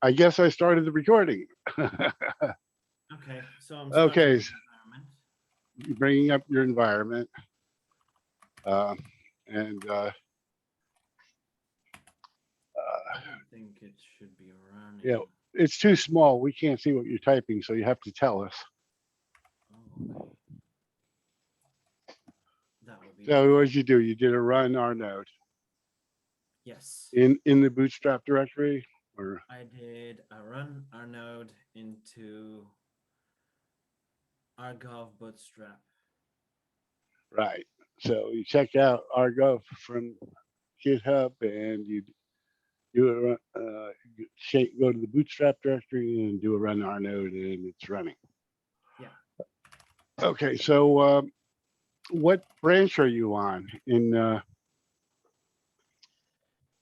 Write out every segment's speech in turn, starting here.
I guess I started the recording. Okay, so I'm starting Okay, the environment. bringing up your environment. Uh, and I don't think it should be yeah, running. it's too small. We can't see what you're typing, so you have to tell us. Oh, okay. That would be So helpful. what did you do? You did a run rnode Yes, in the bootstrap directory, or I did a run our node into rgov bootstrap. right? So you check out rgov from GitHub, and you do a go to the bootstrap directory and do a run rnode, and it's running. Yeah. Okay, so what branch are you on in?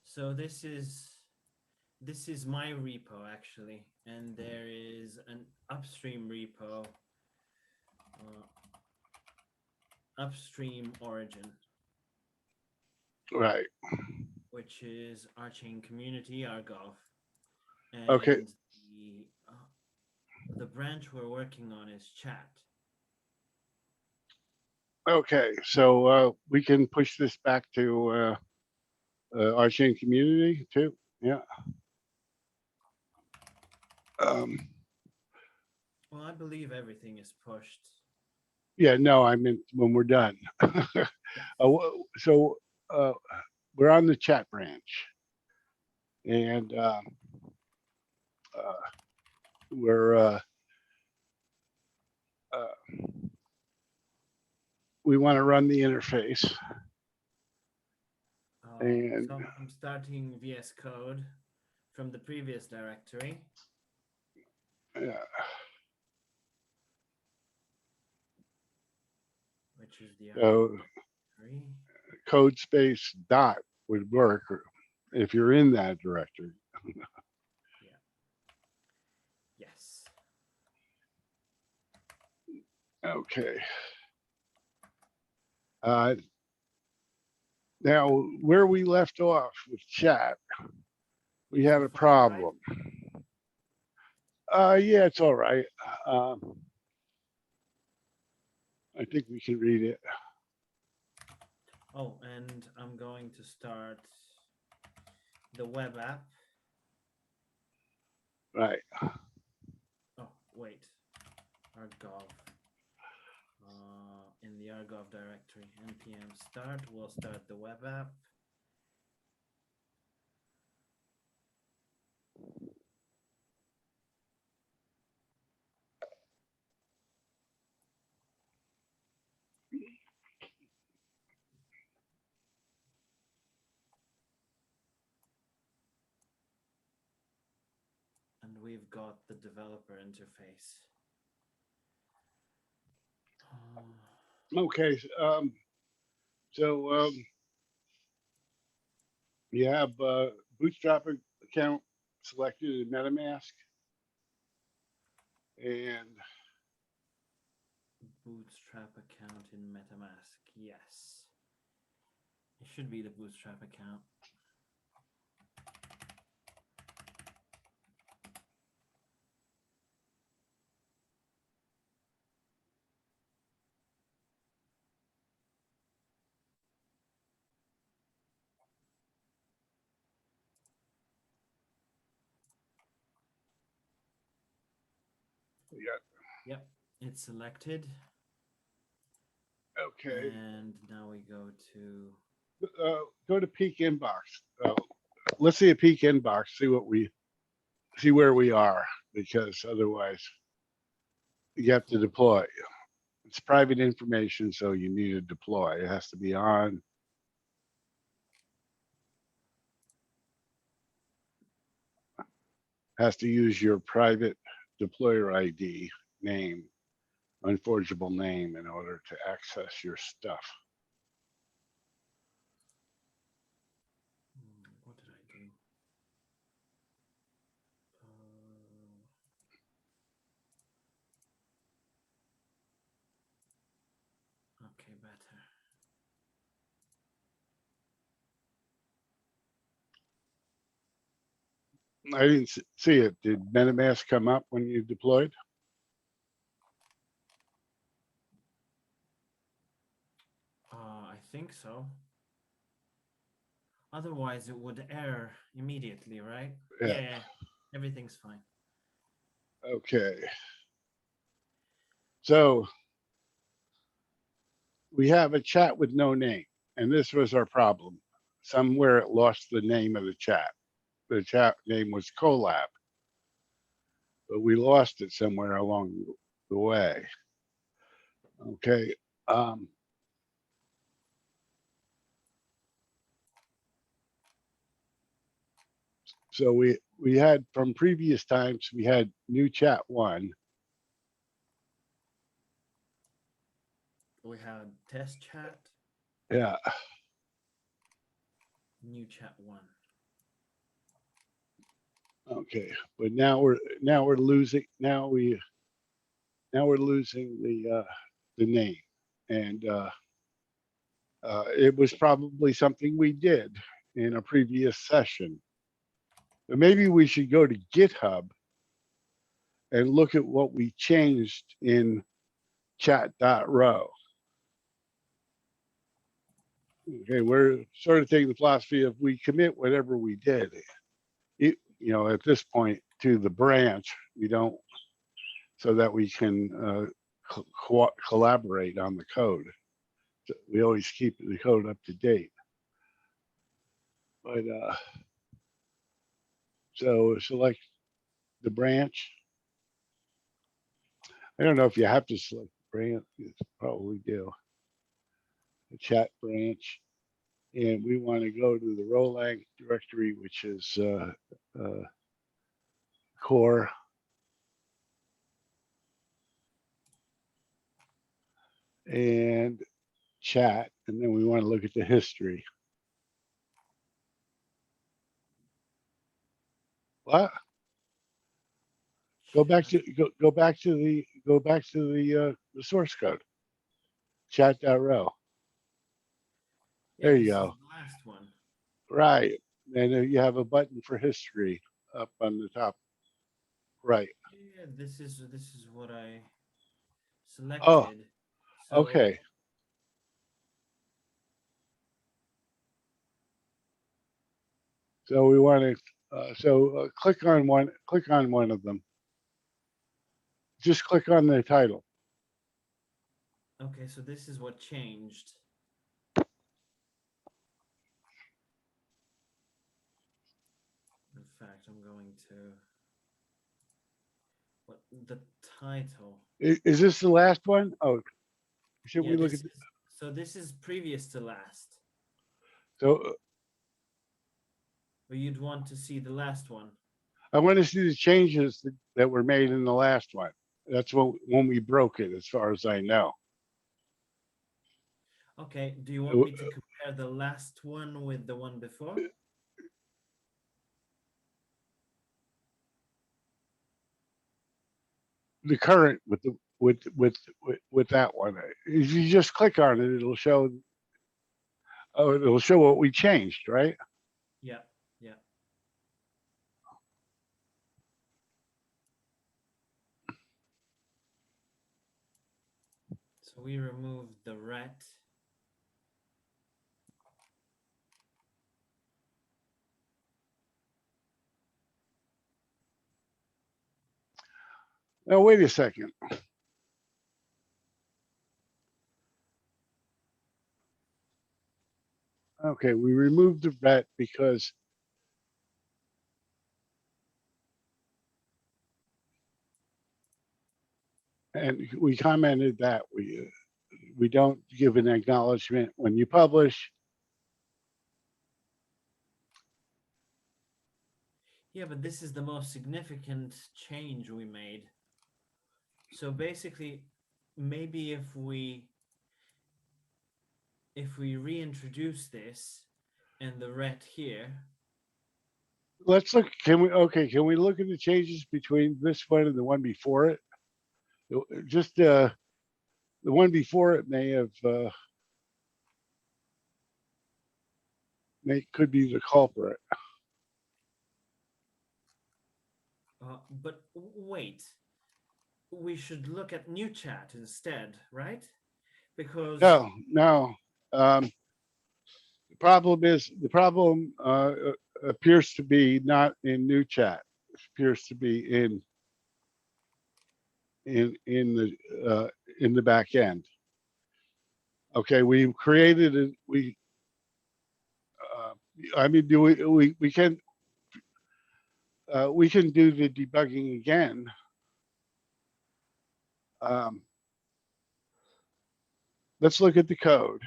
So this is my repo actually, and there is an upstream repo, upstream origin, Right. which is our chain community rgov, Okay. and the branch we're working on is chat. Okay. So we can push this back to our chain community too. Yeah. Um, Well, I believe everything is pushed. yeah. No, I meant when we're done. Yeah. So we're on the chat branch, and uh, we're uh, we want to run the interface, and So I'm starting VS Code from the previous directory. Which is the so directory. code space dot would work if you're in that directory. Yeah. Yes. Okay. Now, where we left off with chat, we Is had the a file right? problem. Yeah, it's all right. I think we can read it. Oh, and I'm going to start the web app. Right. Oh, wait. rgov. In the rgov directory, npm start. We'll start the web app. And we've got the developer interface. Okay. So you have Bootstrap account selected in MetaMask, and Bootstrap account in MetaMask. Yes. It should be the Bootstrap account. yeah. Yep, it's selected. Okay. And now we go to Go to peak inbox. Let's see a peak inbox. See where we are, because otherwise you have to deploy. It's private information, so you need to deploy. It has to be on. Has to use your private deployer ID name, unforgeable name, in order to access your stuff. what did I do? Okay, better. I didn't see it. Did MetaMask come up when you deployed? I think so. Otherwise, it would error immediately, right? Yeah. Yeah, everything's fine. Okay. So we have a chat with no name, and this was our problem. Somewhere it lost the name of the chat. The chat name was Colab, but we lost it somewhere along the way. Okay. So we had from previous times, we had new chat one. We had test chat, Yeah. new chat one. Okay. But now we're losing we're losing the name. And it was probably something we did in a previous session. But maybe we should go to GitHub and look at what we changed in chat.row. Okay, we're sort of taking the philosophy of we commit whatever we did. It, at this point to the branch, we don't, so that we can collaborate on the code. So we always keep the code up to date. But so select the branch. I don't know if you have to select the branch. You probably do. The chat branch. And we want to go to the Rolang directory, which is core. And chat. And then we want to look at the history. What? Go back to the source code. Chat.row. Yeah, There this you is go. the last one. Right. And you have a button for history up on the top. Right. Yeah, this is what I Oh, selected. So okay. So we want to click on one of them. Just click on the title. okay, so this is what changed. In fact, I'm going to what the title. Is this the last one? Oh, should Yeah, we look this at is so this is previous to last. so But you'd want to see the last one. I want to see the changes that were made in the last one. That's when we broke it, as far as I know. Okay, do you want me to compare the last one with the one before? The current with the with that one. If you just click on it, it'll show. Oh, it'll show what we changed, right? Yeah, yeah. So we removed the ret. Now wait a second. Okay, we removed the vet because and we commented that we don't give an acknowledgement when you publish. Yeah, but this is the most significant change we made. So basically, maybe if we reintroduce this and the ret here. Let's look. Can we look at the changes between this one and the one before it? Just the one before it may have could be the culprit. But wait, we should look at new chat instead, right? Because No. The problem appears to be not in new chat. It appears to be in the back end. Okay, we created it. I mean, we can do the debugging again. Let's look at the code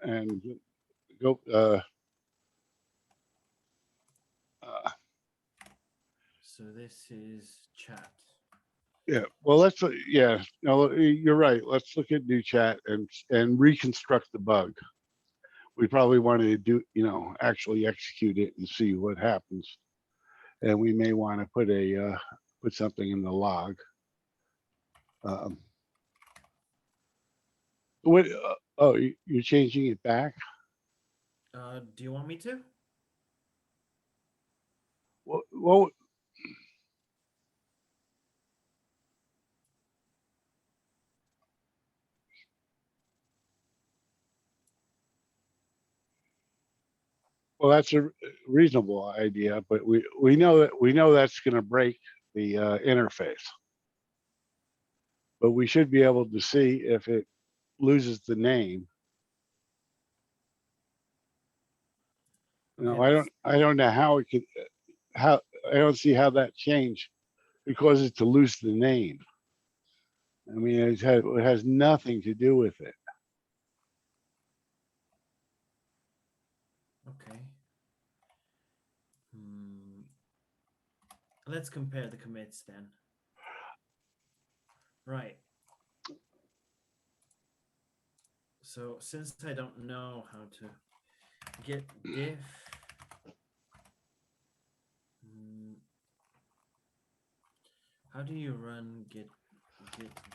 and go. So this is chat. Yeah. Well, yeah. No, you're right. Let's look at new chat and reconstruct the bug. We probably want to do, actually execute it and see what happens. And we may want to put something in the log. What? Oh, you're changing it back? Do you want me to? Well, that's a reasonable idea, but we know that's going to break the interface. But we should be able to see if it loses the name. Okay, I don't know how it could. How I don't see how that changed because it's to lose the name. I mean, it has nothing to do with it. Okay. Let's compare the commits then. Right. So since I don't know how to get diff, how do you run get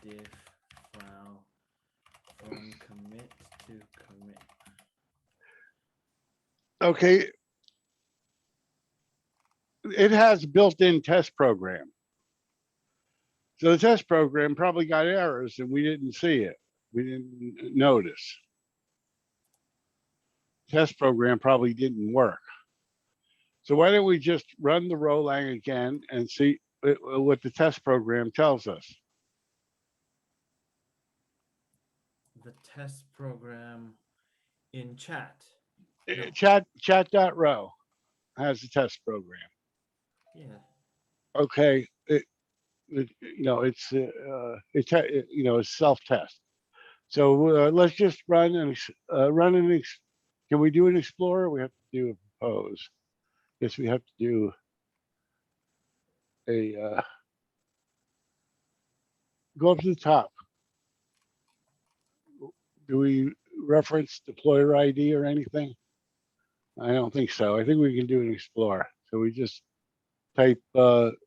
diff file from commit to commit? Okay. It has built-in test program. So the test program probably got errors and we didn't see it. We didn't notice. Test program probably didn't work. So why don't we just run the Rolang again and see what the test program tells us? The test program in chat. No. Chat.row has a test program. Yeah. Okay. It's self-test. So let's just run an can we do an explorer? We have to do a propose. Guess we have to do a go up to the top. Do we reference deployer ID or anything? I don't think so. I think we can do an explorer. So we just type what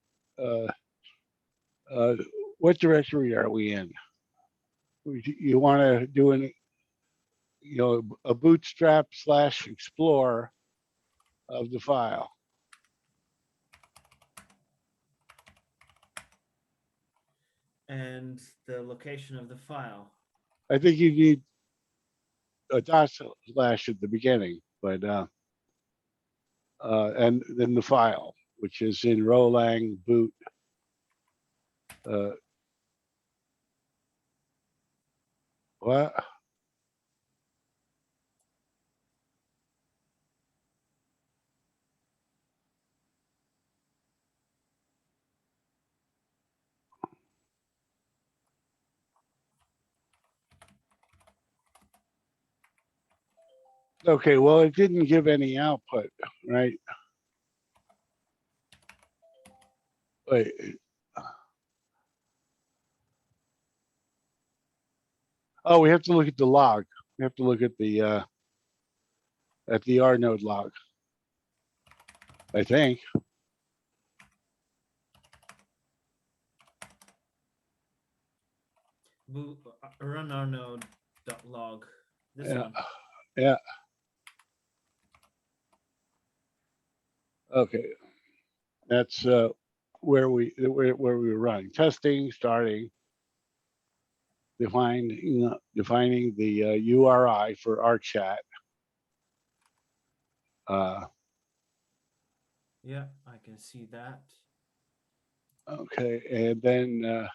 directory are we in? You want to do a bootstrap / explore of the file. And the location of the file. I think you need a / at the beginning, but and then the file, which is in Rolang boot. What? Okay, well, it didn't give any output, right? Wait. Oh, we have to look at the log. We have to look at the rnode log, I think. Run rnode.log. This Yeah. one. Yeah. Okay. That's where we were running testing, starting, defining the URI for our chat. Yeah, I can see that. Okay, and then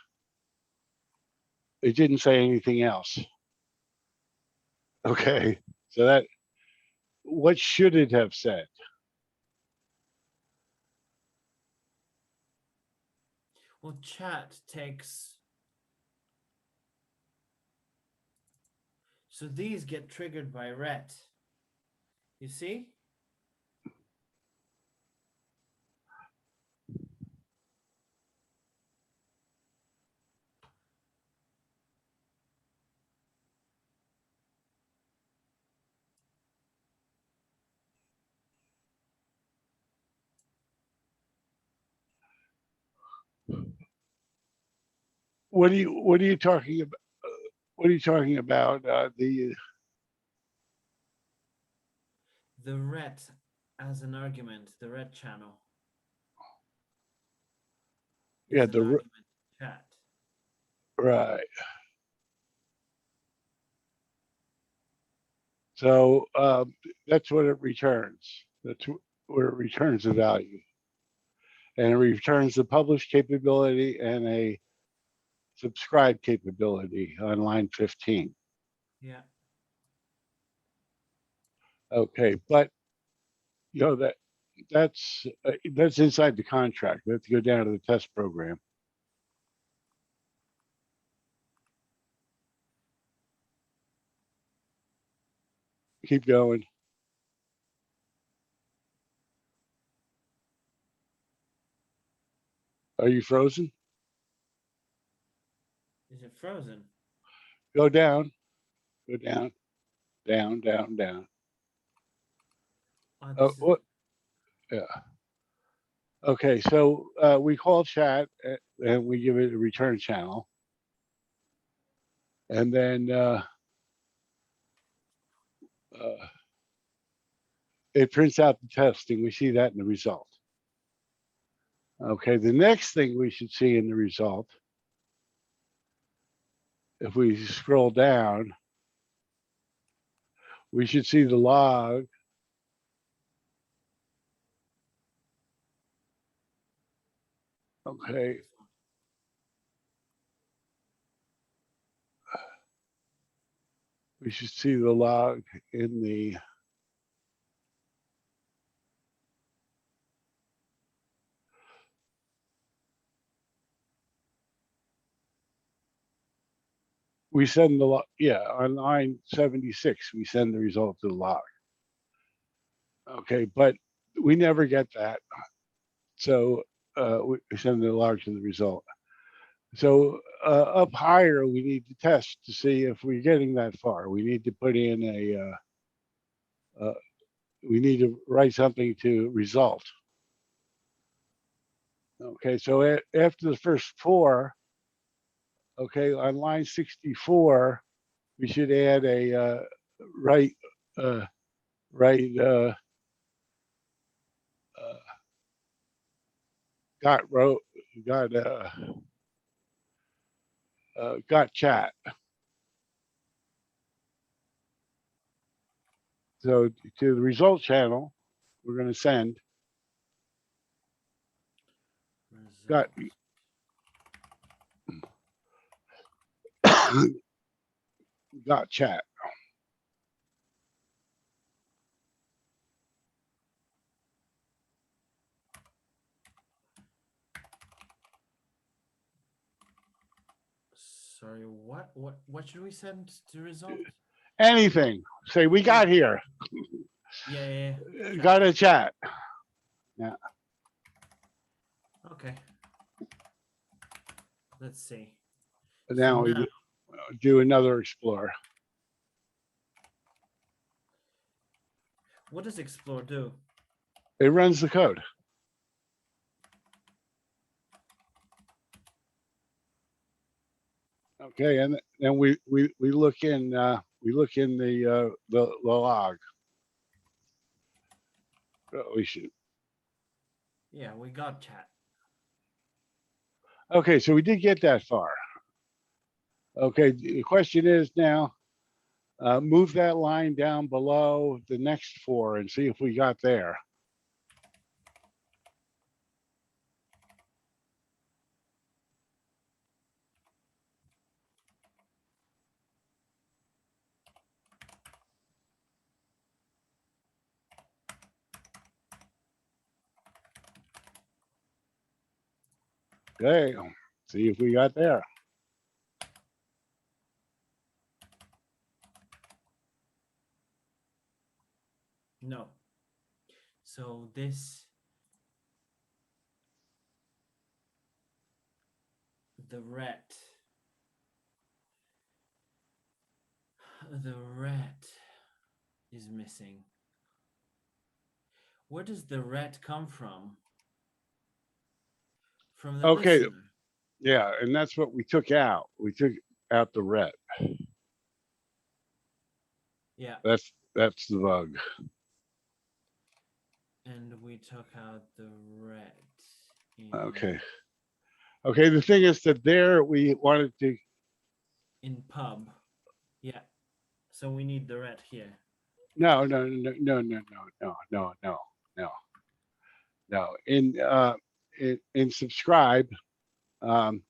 it didn't say anything else. Okay, so that, what should it have said? Well, chat takes. So these get triggered by ret. You see? What are you talking about? What are you talking about? The ret as an argument, the ret channel Yeah, is an argument chat. right. So that's what it returns. That's where it returns the value, and it returns the publish capability and a subscribe capability on line 15. Yeah. Okay, but you know that's inside the contract. We have to go down to the test program. Keep going. Are you frozen? Is it frozen? Go down. Go down. Down. Down. Down. Oh, Oh, this is. what? Yeah. Okay, so we call chat and we give it a return channel, and then it prints out the testing. We see that in the result. Okay, the next thing we should see in the result, if we scroll down, we should see the log. Okay. We should see the log in the we send the log, yeah, on line 76, we send the result to the log. Okay, but we never get that. So we send the log to the result. So up higher, we need to test to see if we're getting that far. We need to put in we need to write something to result. Okay, so after the first four, okay, on line 64, we should add a write got wrote got chat. So to the result channel, we're going to send got got chat. Sorry, what should we send to result? Anything. Say we got here. Yeah. Got a chat. Yeah. Okay. Let's see. Now we do another explore. What does explore do? It runs the code. Okay, and then we look in the log. We should. Yeah, we got chat. Okay, so we did get that far. Okay, the question is now, move that line down below the next 4 and see if we got there. Okay, see if we got there. No. So this, the ret is missing. Where does the ret come from? From the Okay, listener. yeah, and that's what we took out. We took out the ret. Yeah. That's the bug. And we took out the ret. Okay. Okay, the thing is that there we wanted to. In pub. Yeah. So we need the ret here. No. In subscribe, you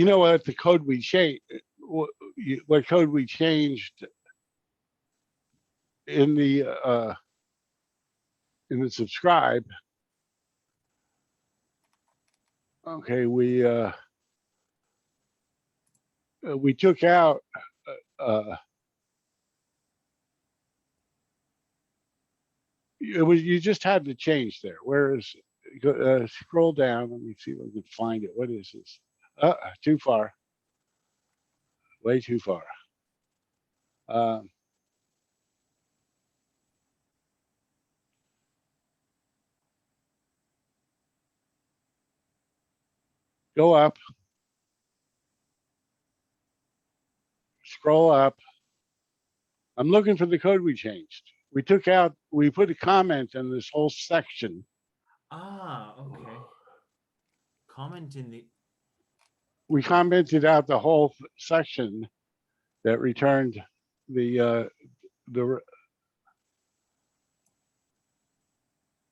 know what the code we changed, what code we changed in the subscribe. Okay, we took out you just had to change there. Whereas scroll down, let me see if I can find it. What is this? Too far. Way too far. Go up. Scroll up. I'm looking for the code we changed. We put a comment in this whole section. Ah, okay. Comment in the. We commented out the whole section that returned the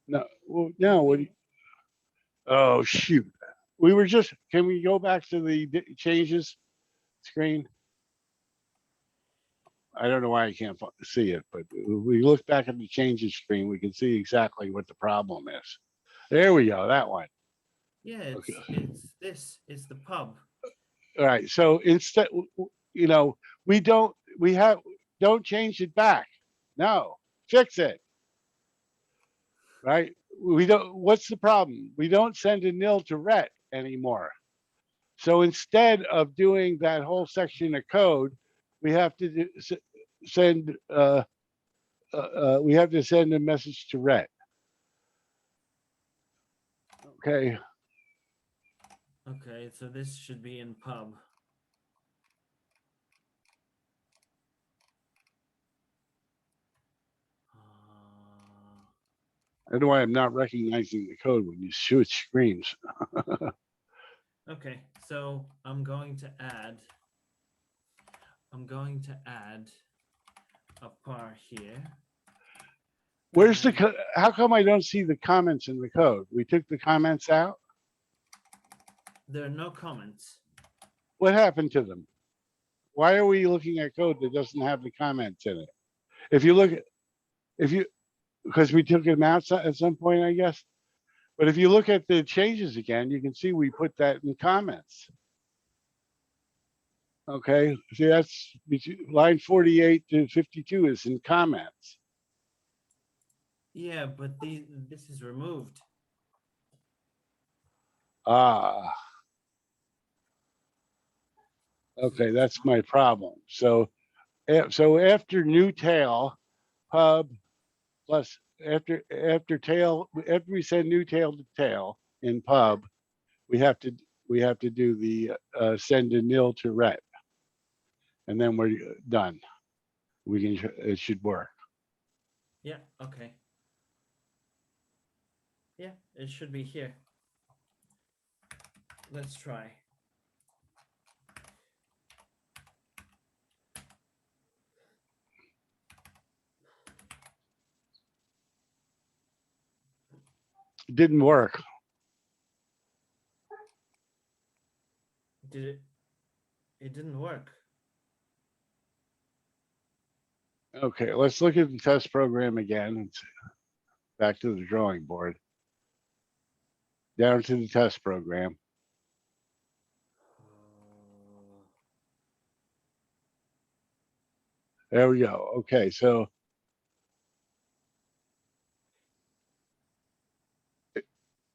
no, what do you, oh shoot. We were just, can we go back to the changes screen? I don't know why I can't see it, but if we look back at the changes screen, we can see exactly what the problem is. There we go, that one. Yeah, Okay. it's this. It's the pub. All right. So instead, don't change it back. No, fix it. Right. We don't, what's the problem? We don't send a nil to ret anymore. So instead of doing that whole section of code, we have to send we have to send a message to ret. Okay. Okay, so this should be in pub. I don't know why I'm not recognizing the code when you switch screens. Okay, so I'm going to add a par here. Where's the, how come I don't see the comments in the code? We took the comments out? There are no comments. What happened to them? Why are we looking at code that doesn't have the comments in it? If you look at, because we took them out at some point, I guess. But if you look at the changes again, you can see we put that in comments. Okay, see that's line 48 to 52 is in comments. Yeah, but this is removed. Ah. Okay, that's my problem. So after new tail, pub plus after tail, after we send new tail to tail in pub, we have to do the send a nil to ret, and then we're done. We can, it should work. Yeah, okay. Yeah, it should be here. Let's try. Didn't work. Did it? It didn't work. Okay, let's look at the test program again. It's back to the drawing board. Down to the test program. There we go. Okay, so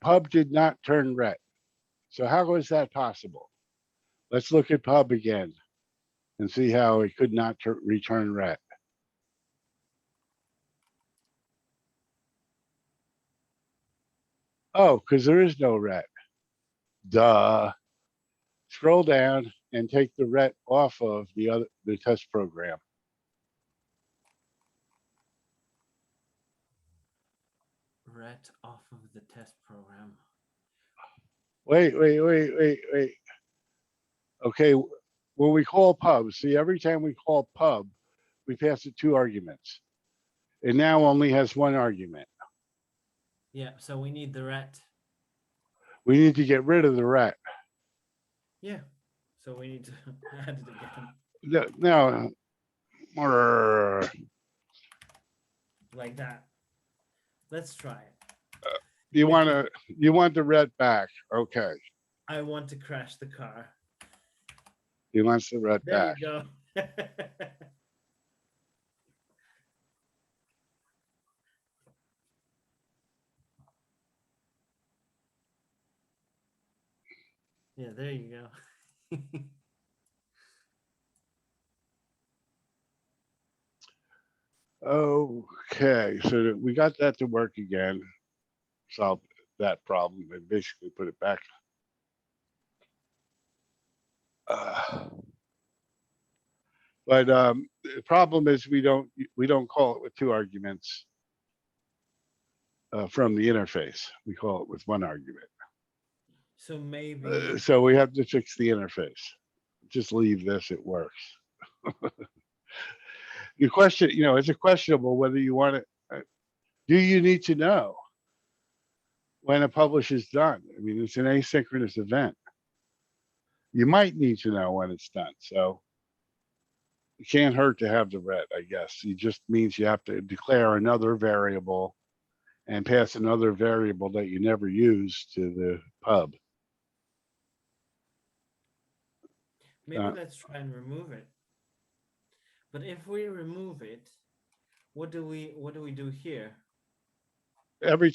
pub did not turn red. So how was that possible? Let's look at pub again and see how it could not return red. Oh, because there is no red. Duh. Scroll down and take the ret off of the test program. Ret off of the test program. Wait. Okay, when we call pub, see, every time we call pub, we pass it 2 arguments. It now only has 1 argument. Yeah, so we need the ret. We need to get rid of the ret. Yeah, so we need to add it again. Now, like that. Let's try it. you want the ret back. Okay. I want to crash the car. He wants the ret There back. you go. Yeah, there you go. Okay, so we got that to work again. Solve that problem and basically put it back. But the problem is we don't call it with 2 arguments from the interface. We call it with 1 argument. So maybe. So we have to fix the interface. Just leave this; it works. Your question, it's a questionable whether you want to. Do you need to know when a publish is done? I mean, it's an asynchronous event. You might need to know when it's done. So it can't hurt to have the ret, I guess. It just means you have to declare another variable and pass another variable that you never use to the pub. Maybe let's try and remove it. But if we remove it, what do we do here? Every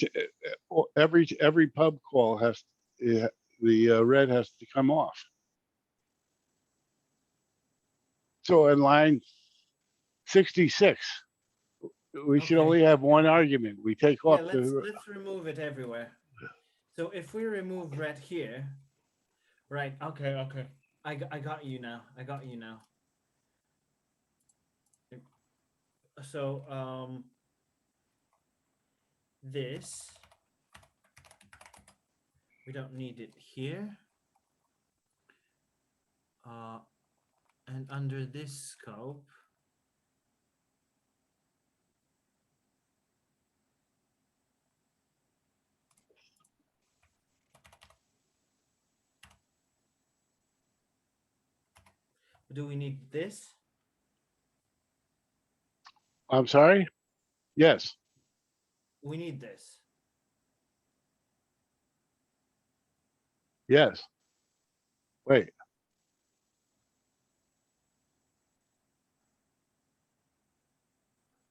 pub call has the red has to come off. So in line 66, we should only have 1 argument. We take off let's remove it everywhere. So if we remove red here, right? Okay. I got you now. So this, we don't need it here. And under this scope, do we need this? I'm sorry? Yes. We need this. Yes. Wait.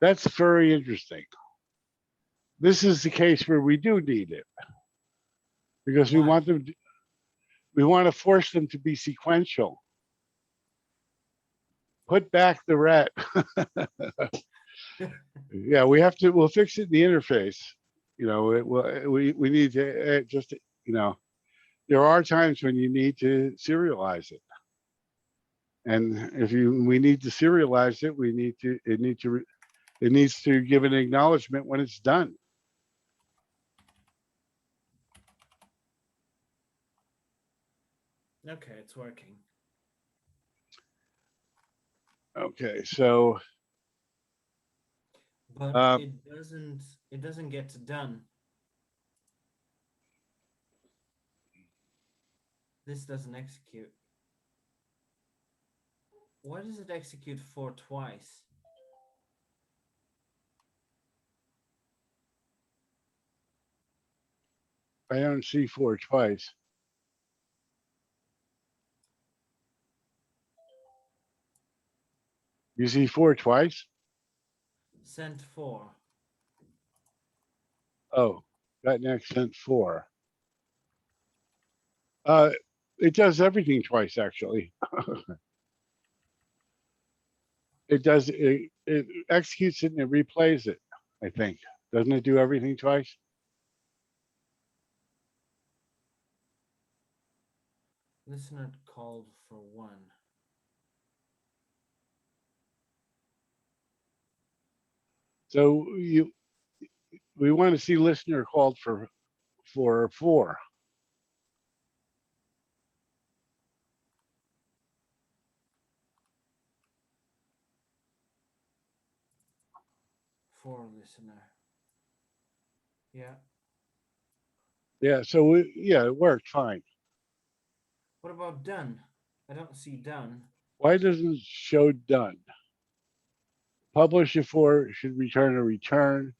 That's very interesting. This is the case where we do need it because we want to force them to be sequential. Put back the ret. Yeah, we'll fix it in the interface. We need to just, there are times when you need to serialize it. And if we need to serialize it, it needs to give an acknowledgement when it's done. Okay, it's working. Okay, so But um, it doesn't get done. This doesn't execute. Why does it execute 4 twice? I don't see 4 twice. You see 4 twice? Sent 4. Oh, got next sent 4. Uh, it does everything twice, actually. It executes it and it replays it, I think. Doesn't it do everything twice? Listener called for 1. So we want to see listener called for 4. 4 listener. Yeah. Yeah, so yeah, it worked fine. What about done? I don't see done. Why doesn't it show done? Publish before should return a return.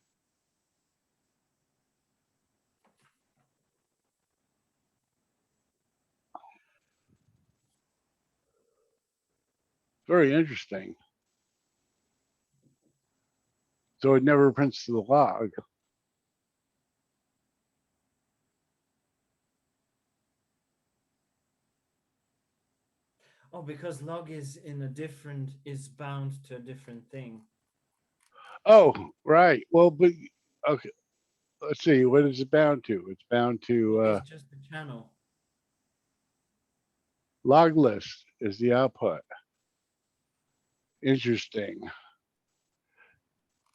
Very interesting. So it never prints to the log. Oh, because log is bound to a different thing. Oh, right. Well, but okay. Let's see. What is it bound to? It's bound to Log is just a channel. log list is the output. Interesting.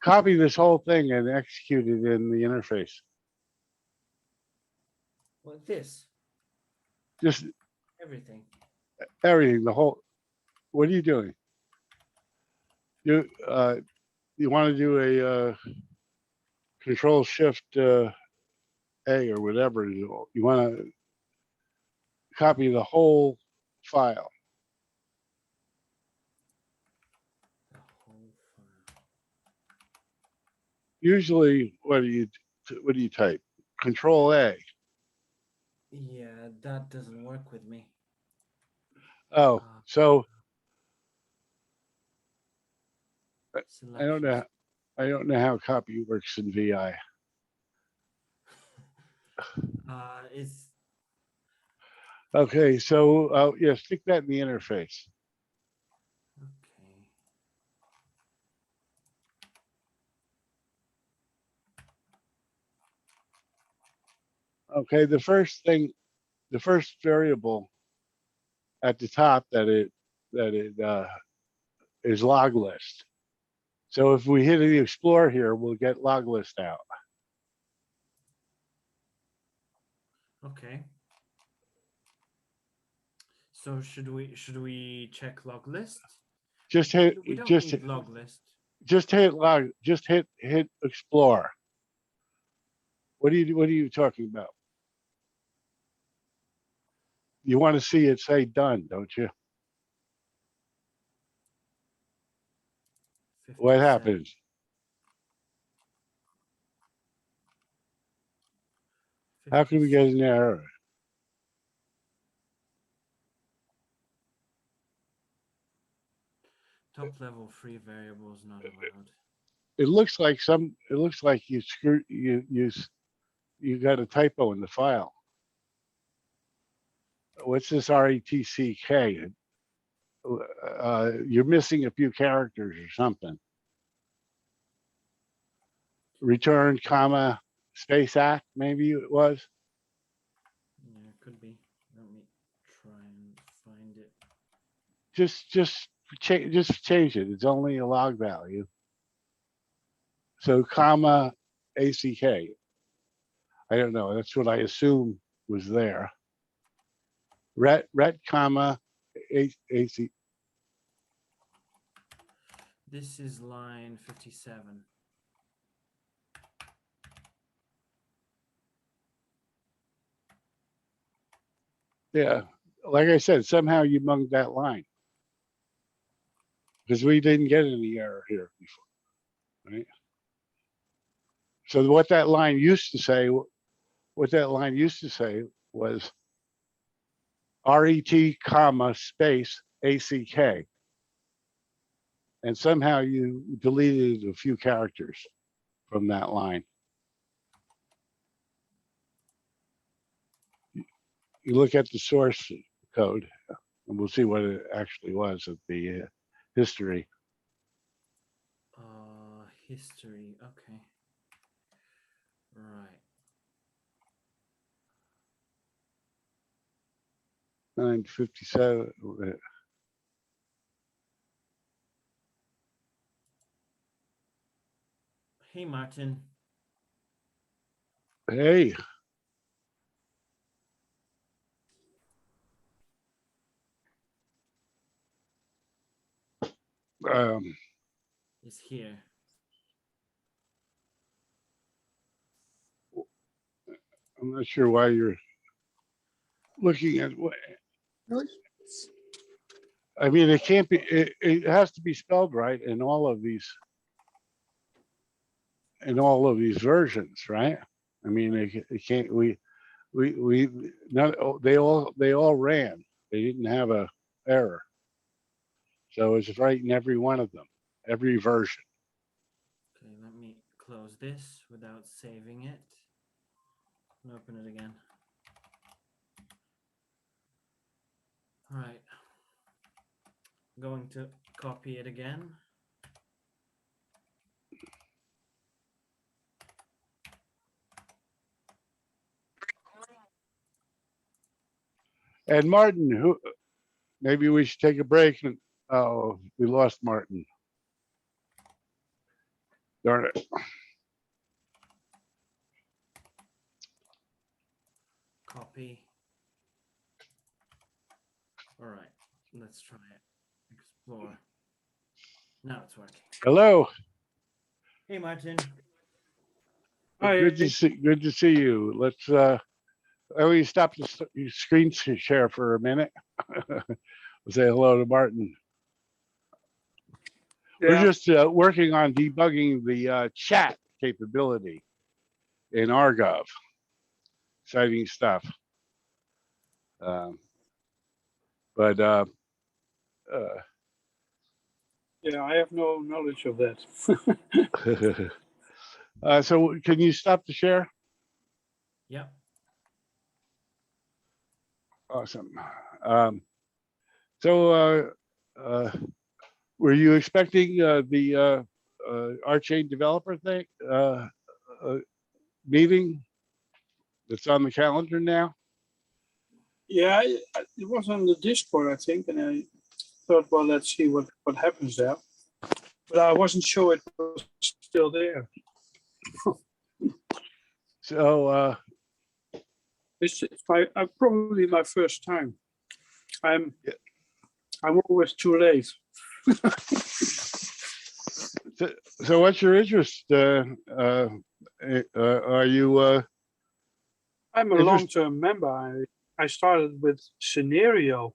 Copy this whole thing and execute it in the interface. Well, this, Just everything. everything. The whole. What are you doing? You want to do a Control Shift A or whatever. You want to copy the whole file. The whole file. Usually, what do you type? Control A. Yeah, that doesn't work with me. Oh, Uh, so I don't know. selections. I don't know how copy works in VI. It's Okay, so yeah, stick that in the interface. okay. Okay, the first variable at the top that it is log list. So if we hit the explore here, we'll get log list out. Okay. So should we check log list? Just hit We don't just need log list. just hit log. Just hit explore. What are you talking about? You want to see it say done, don't you? What 57. happens? How can we 56. get an error? Top level free variables not allowed. It looks like you screw you got a typo in the file. What's this RETCK? You're missing a few characters or something. Return, comma, space act, maybe it was. Yeah, could be. Let me try and find it. Just change it. It's only a log value. So comma ACK. I don't know. That's what I assume was there. ret, comma, AC. This is line 57. Yeah, like I said, somehow you munged that line. Because we didn't get any error here before, right? So what that line used to say, was RET, comma, space, ACK. And somehow you deleted a few characters from that line. You look at the source code, and we'll see what it actually was at the history. History. Okay. Right. 957. Hey, Martin. Hey. Is here. I'm not sure why you're looking at what. I mean, it can't be. It has to be spelled right in all of these. In all of these versions, right? I mean, it can't. We not. They all ran. They didn't have a error. So it's right in every one of them, every version. Okay, let me close this without saving it and open it again. All right. I'm going to copy it again. And Martin, who maybe we should take a break. And oh, we lost Martin. Darn it. Copy. All right, let's try it. Explore. Now it's working. Hello. Hey, Martin. Hi. Good to see you. Let's we stop the screen share for a minute. We'll say hello to Martin. Yeah. We're just working on debugging the chat capability in rgov. Exciting stuff. But Yeah, I have no knowledge of that. so can you stop the share? Yep. Awesome. So were you expecting the RChain developer thing meeting that's on the calendar now? Yeah, it was on the Discord, I think, and I thought, well, let's see what happens there. But I wasn't sure it was still there. So It's probably my first time. I'm always too late. so what's your interest? Are you? I'm a long-term member. I started with Scenario.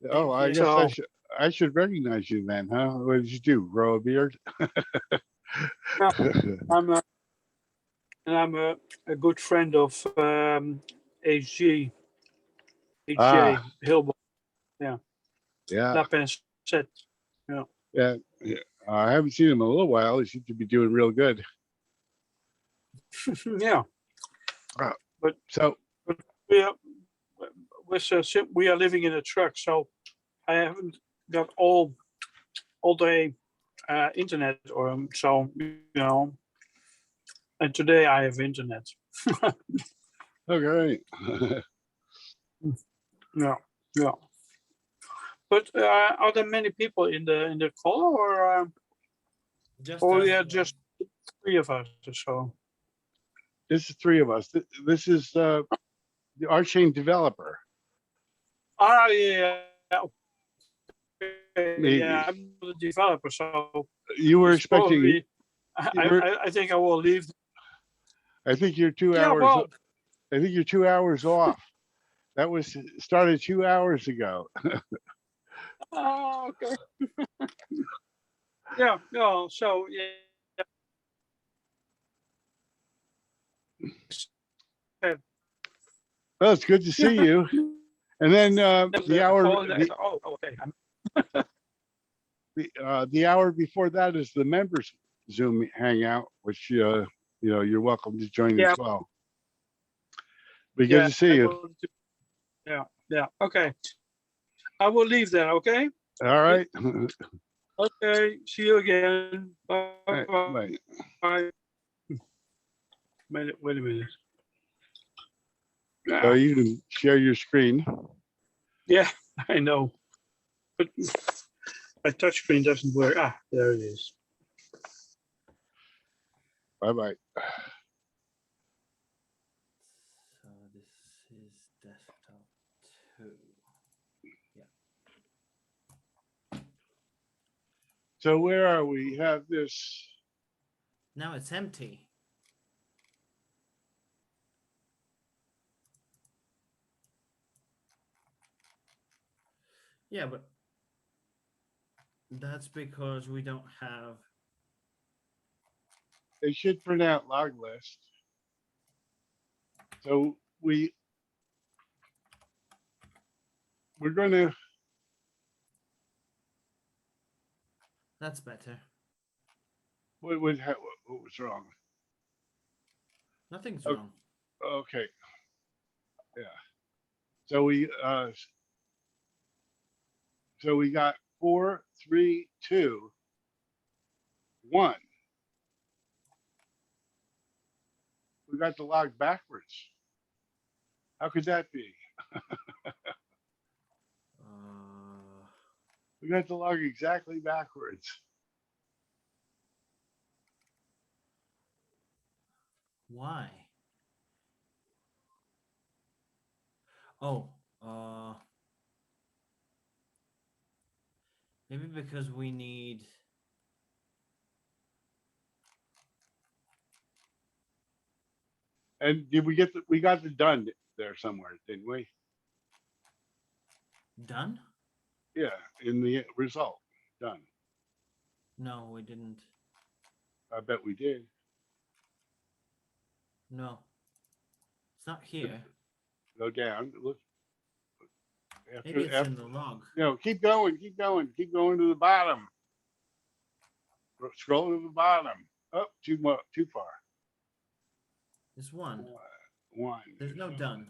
Oh, I guess I should recognize you then, huh? What did you do? Grow a beard? I'm a good friend of HJ Hilbert. Yeah. Yeah. La Pincette. Yeah. Yeah. I haven't seen him in a little while. He seems to be doing real good. Yeah. But so we are living in a truck, so I haven't got all day internet, or so, you know. And today I have internet. okay. Yeah. But are there many people in the call, or yeah, just 3 of us or so? This is 3 of us. This is the RChain developer. Ah, yeah. Okay, Maybe. yeah, I'm the developer, so You were it's expecting, probably, you were- I think I will leave. I think you're 2 Yeah, hours, well, I think you're 2 hours off. That was started 2 hours ago. okay. Yeah, no, so yeah. Well, it's good to see you. And then the hour, Oh, okay. the hour before that is the members Zoom hangout, which you know, you're welcome to join Yeah. as well. Be good Yeah, to see I you. will do- Yeah, yeah, okay. I will leave then, okay? All right. Okay, see you again. Bye. All Bye. right. Bye. Wait a minute. So you can share your screen. Yeah, I know. But my touchscreen doesn't work. Ah, there it is. Bye bye. So this is desktop 2. So where are we? Have this. Now it's empty. Yeah, but that's because we don't have. They should print out log list. So we're going to. That's better. What was wrong? Nothing's Oh. wrong. Okay. Yeah. So we got 4, 3, 2, 1. We got the log backwards. How could that be? We got the log exactly backwards. Why? Oh, maybe because we need. And did we get we got the done there somewhere, didn't we? Done? Yeah, in the result, done. No, we didn't. I bet we did. No. It's not here. Go down. Look. Maybe it's in the log. Keep going to the bottom. Scroll to the bottom. Oh, too far. There's one. One. There's no done.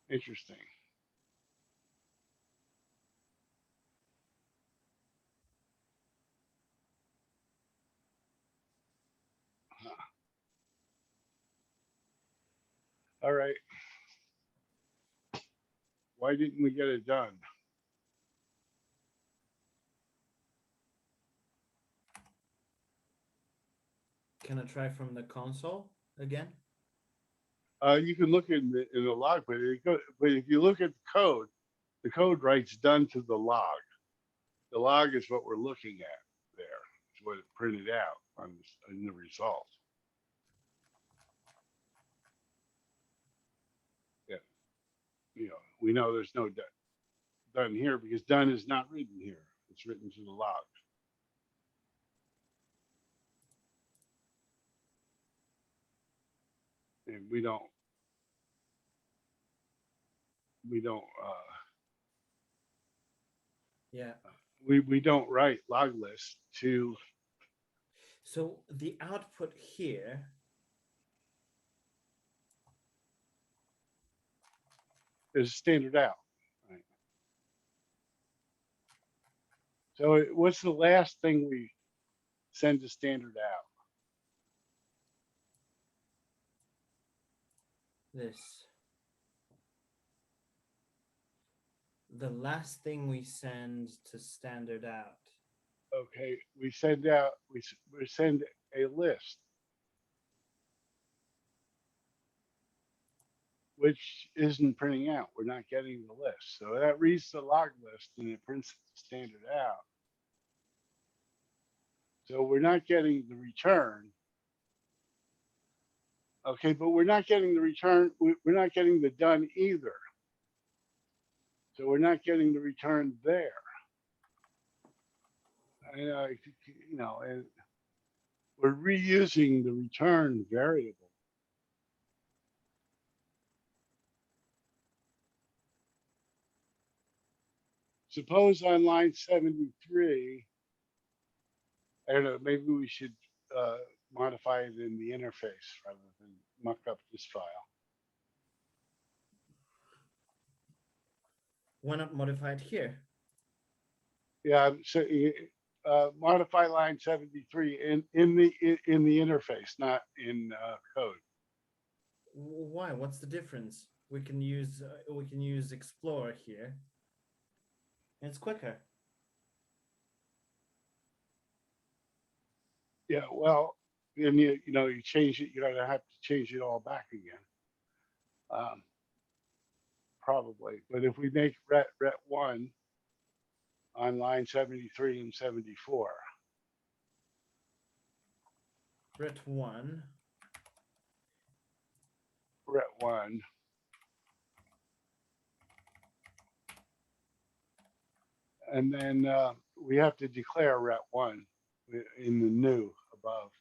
Interesting. All right. Why didn't we get it done? Can I try from the console again? You can look in the log, but if you look at the code writes done to the log. The log is what we're looking at there. It's what it printed out in the result. Yeah. We know there's no done here because done is not written here. It's written to the log. And we don't Yeah. we don't write log lists to. So the output here Is standard out. Right. So what's the last thing we send to standard out? this. The last thing we send to standard out. Okay, we send a list. which isn't printing out. We're not getting the list. So that reads the log list and it prints the standard out. So we're not getting the return. Okay, but we're not getting the return. We're not getting the done either. So we're not getting the return there. And we're reusing the return variable. Suppose on line 73, I don't know, maybe we should modify it in the interface rather than muck up this file. Why not modify it here? Yeah, so modify line 73 in the interface, not in code. Why? What's the difference? We can use Explorer here. And it's quicker. Yeah, well, then you change it. You're gonna have to change it all back again, probably. But if we make ret 1 on line 73 and 74, ret 1. ret 1. And then we have to declare ret 1 in the new above.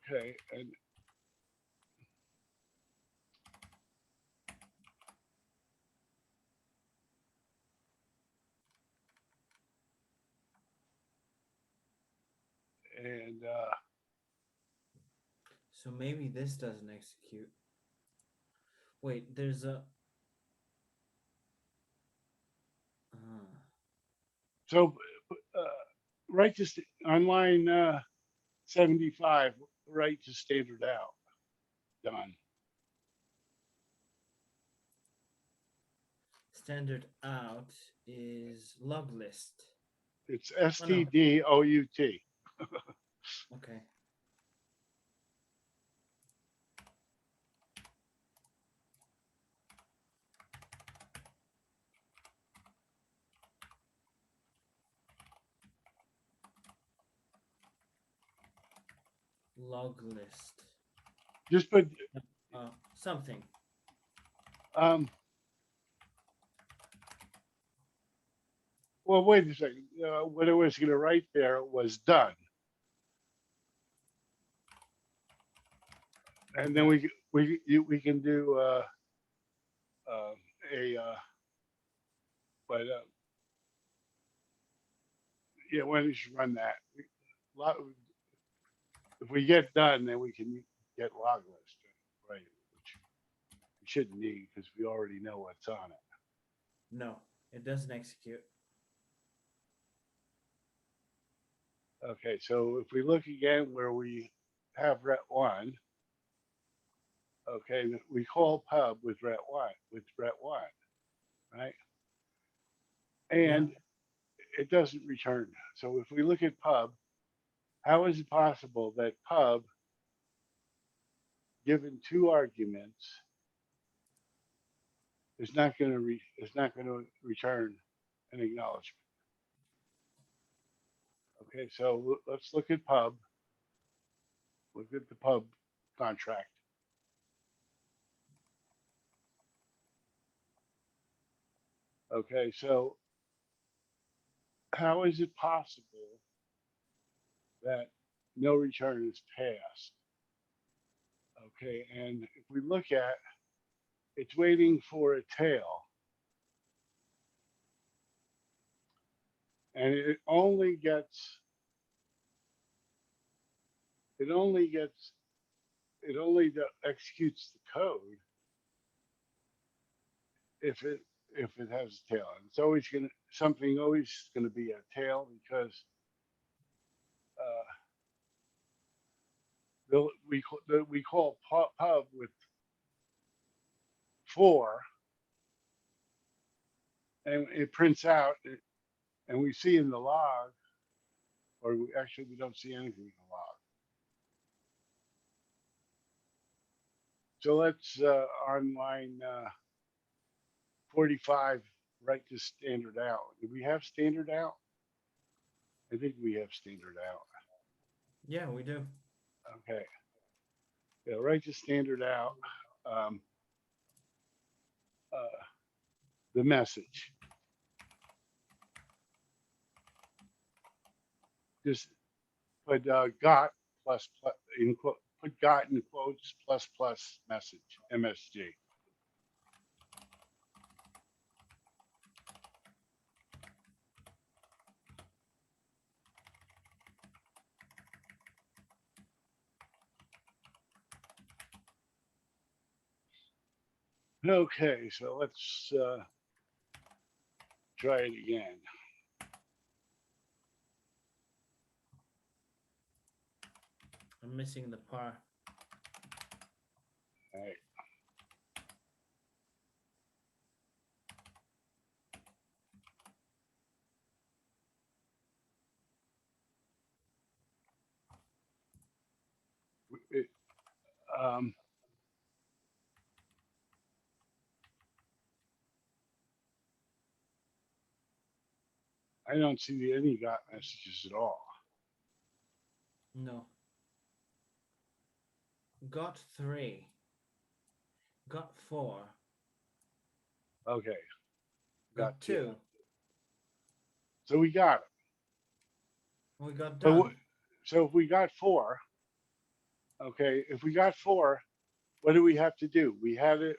Okay, and So maybe this doesn't execute. Wait, there's a. so right to on line 75, right to standard out. Done. Standard out is log list. It's no. stdout. Okay. Log list. Just put Something. Well, wait a second. What it was going to write there was done, and then we can do but yeah, why don't you run that? If we get done, then we can get log list, right? Which we shouldn't need because we already know what's on it. No, it doesn't execute. Okay, so if we look again where we have ret 1, okay, we call pub with ret 1, right? And it doesn't return. So if we look at pub, how is it possible that pub, given 2 arguments, is not going to return an acknowledgement? Okay, so let's look at pub. Look at the pub contract. Okay, so how is it possible that no return is passed? Okay, and if we look at, it's waiting for a tail, and it only executes the code if it has a tail. And it's always gonna be a tail because we call pub with 4, and it prints out, and we see in the log or actually we don't see anything in the log. So let's on line 45 write this standard out. Do we have standard out? I think we have standard out. Yeah, we do. Okay. Yeah, write the standard out. The message. Just put got plus in quote, put got in quotes plus message MSG. Okay, so let's try it again. I'm missing the par. All right. It, um, I don't see any got messages at all. No. Got 3. Got 4. Okay, Got 2. so we got it. We got But done. so if we got 4, okay, if we got 4, what do we have to do? We had to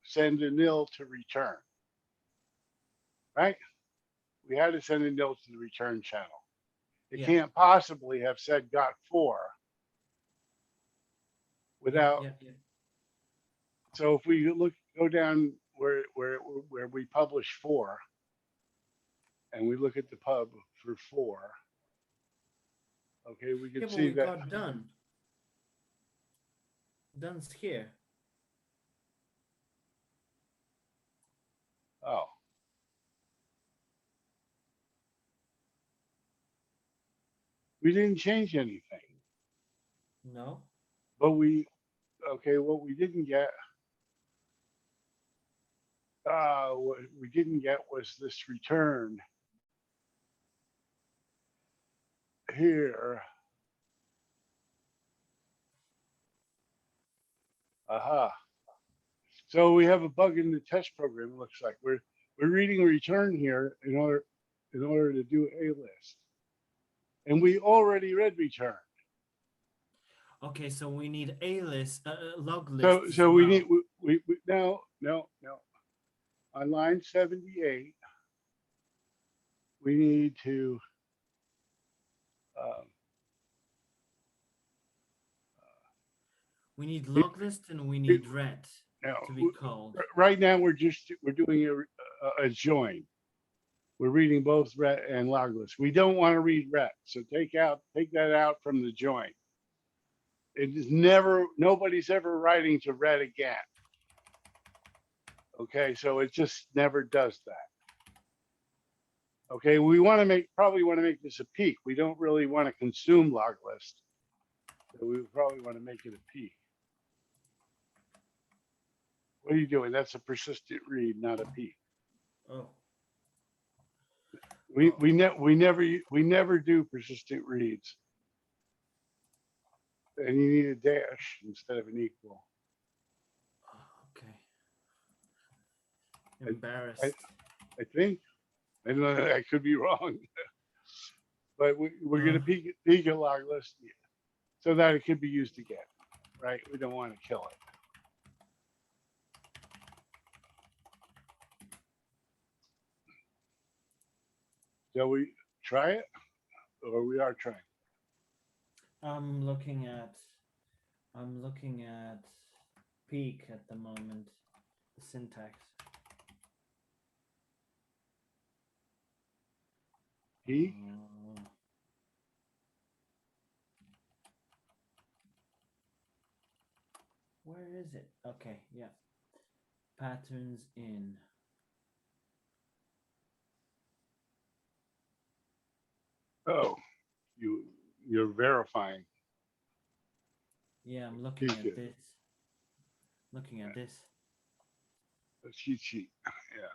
send a nil to return, right? We had to send a nil to the return channel. It Yeah. can't possibly have said got 4 without. Yeah. So if we go down where we publish 4, and we look at the pub for 4, okay, we can Yeah, but see we that. got done. Done's here. Oh, we didn't change anything, No. but what we didn't get. What we didn't get was this return here. Aha. So we have a bug in the test program. It looks like we're reading return here in order to do a list, and we already read return. Okay, so we need a list, log list. So as so we well. need we no. On line 78, we need to We need log list and we need ret now to be called. right now we're doing a join. We're reading both ret and log list. We don't want to read ret, so take that out from the join. It is nobody's ever writing to ret again. Okay, so it just never does that. Okay, we probably want to make this a peak. We don't really want to consume log list. So we probably want to make it a peak. What are you doing? That's a persistent read, not a peak. Oh. We never do persistent reads. And you need a dash instead of an equal. Okay. Embarrassed. I think. I don't know. I could be wrong. But we're going to peak a log list so that it can be used again, right? We don't want to kill it. Shall we try it, or we are trying? I'm looking at peak at the moment. The syntax. Peak. Where is it? Okay, yeah. Patterns in. Oh, you you're verifying. Yeah, I'm looking Peek at it. this. Looking at this. A cheat sheet. Yeah.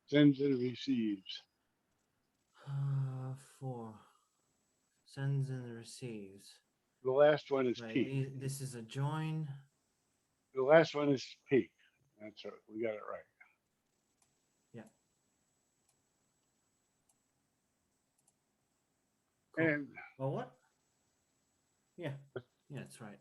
Sends and receives. 4 sends and receives. The last one is Right. peak. This is a join. The last one is peak. That's right. We got it right. Yeah. Cool. And Oh, what? Yeah. Yeah, that's right.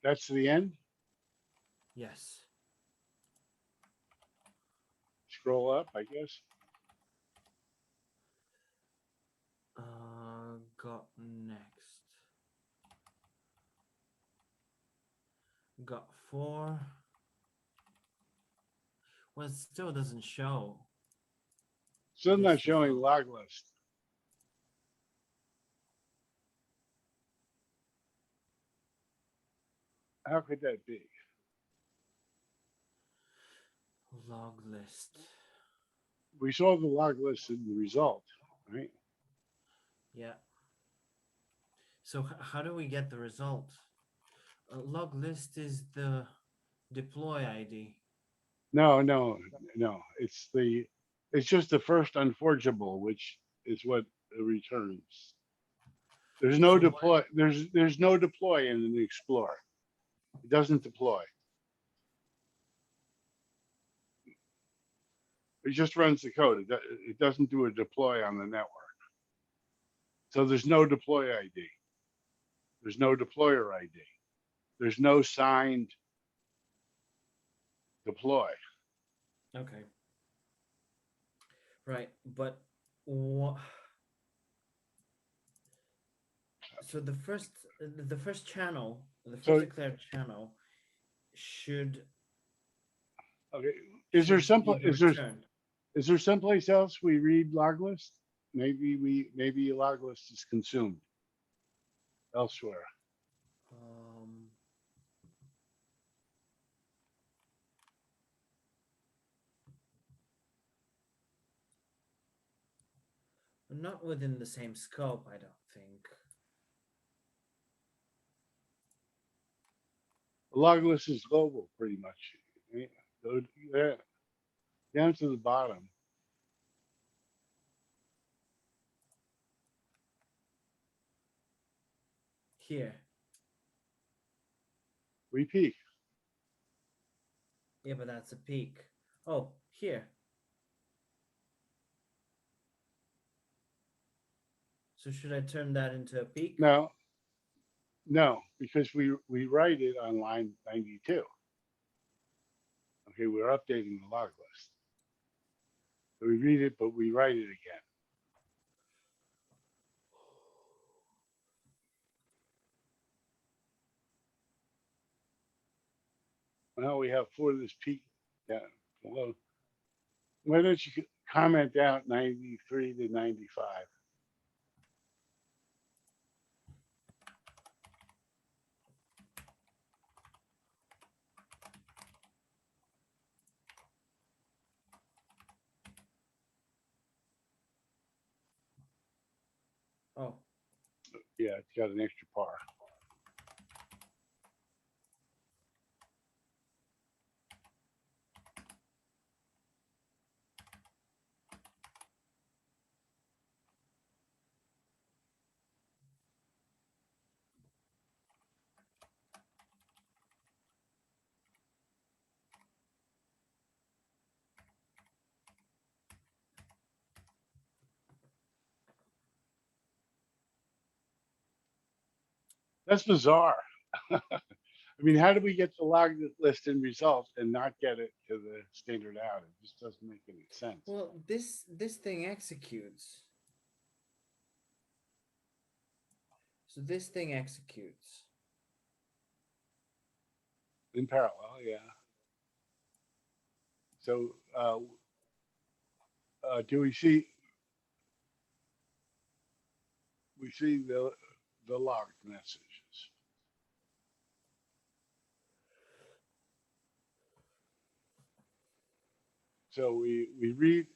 that's the end. Yes. Scroll up, I guess. Got next. Got 4. Well, it still doesn't show. Still not This showing result. log list. How could that be? Log list. We saw the log list in the result, right? Yeah. So how do we get the result? Log list is the deploy ID. No. It's just the first unforgeable, which is what it returns. There's no So what- deploy. There's no deploy in the Explorer. It doesn't deploy. It just runs the code. It doesn't do a deploy on the network. So there's no deploy ID. There's no deployer ID. There's no signed deploy. Okay. Right, but what? So the first channel, the first So- declared channel, should Okay. Is there should be some? the return. Is there someplace else we read log list? Maybe a log list is consumed elsewhere. Um, Not within the same scope, I don't think. The log list is global, pretty much. Right? Go there, down to the bottom. Here. Repeat. Yeah, but that's a peak. Oh, here. So should I turn that into a peak? No, because we write it on line 92. Okay, we're updating the log list. So we read it, but we write it again. Now we have for this peak down below. Why don't you comment out 93 to 95? Oh, Yeah, it's got an extra par. That's bizarre. I mean, how do we get the log list in result and not get it to the standard out? It just doesn't make any sense. well, this thing executes. So this thing executes. In parallel, yeah. So, do we see the logged messages? So we read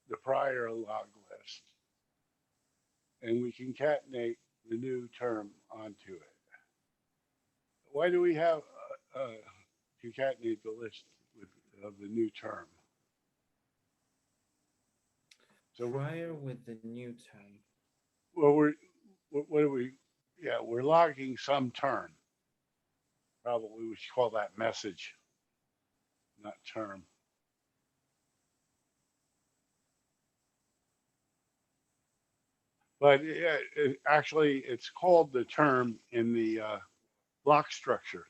the prior log list and we concatenate the new term onto it. Why do we have concatenate the list of the new term? So Prior with the new term. well, what do we? Yeah, we're logging some term. Probably we should call that message, not term. But actually, it's called the term in the block structure.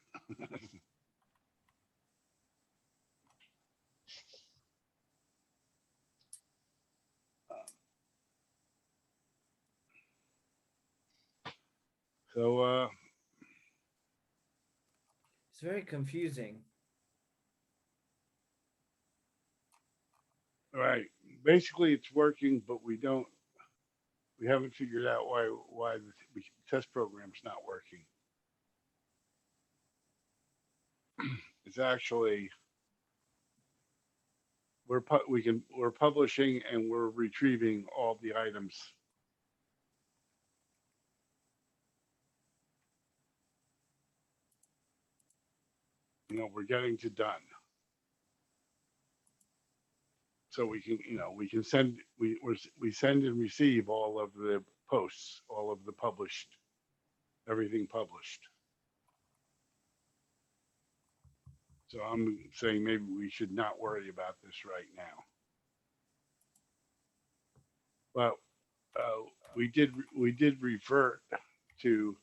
So, It's very confusing. right. Basically, it's working, but we haven't figured out why the test program's not working. It's actually we're publishing and we're retrieving all the items. We're getting to done. So we can send we send and receive all of the posts, all of the published, everything published. So I'm saying maybe we should not worry about this right now. But we did revert to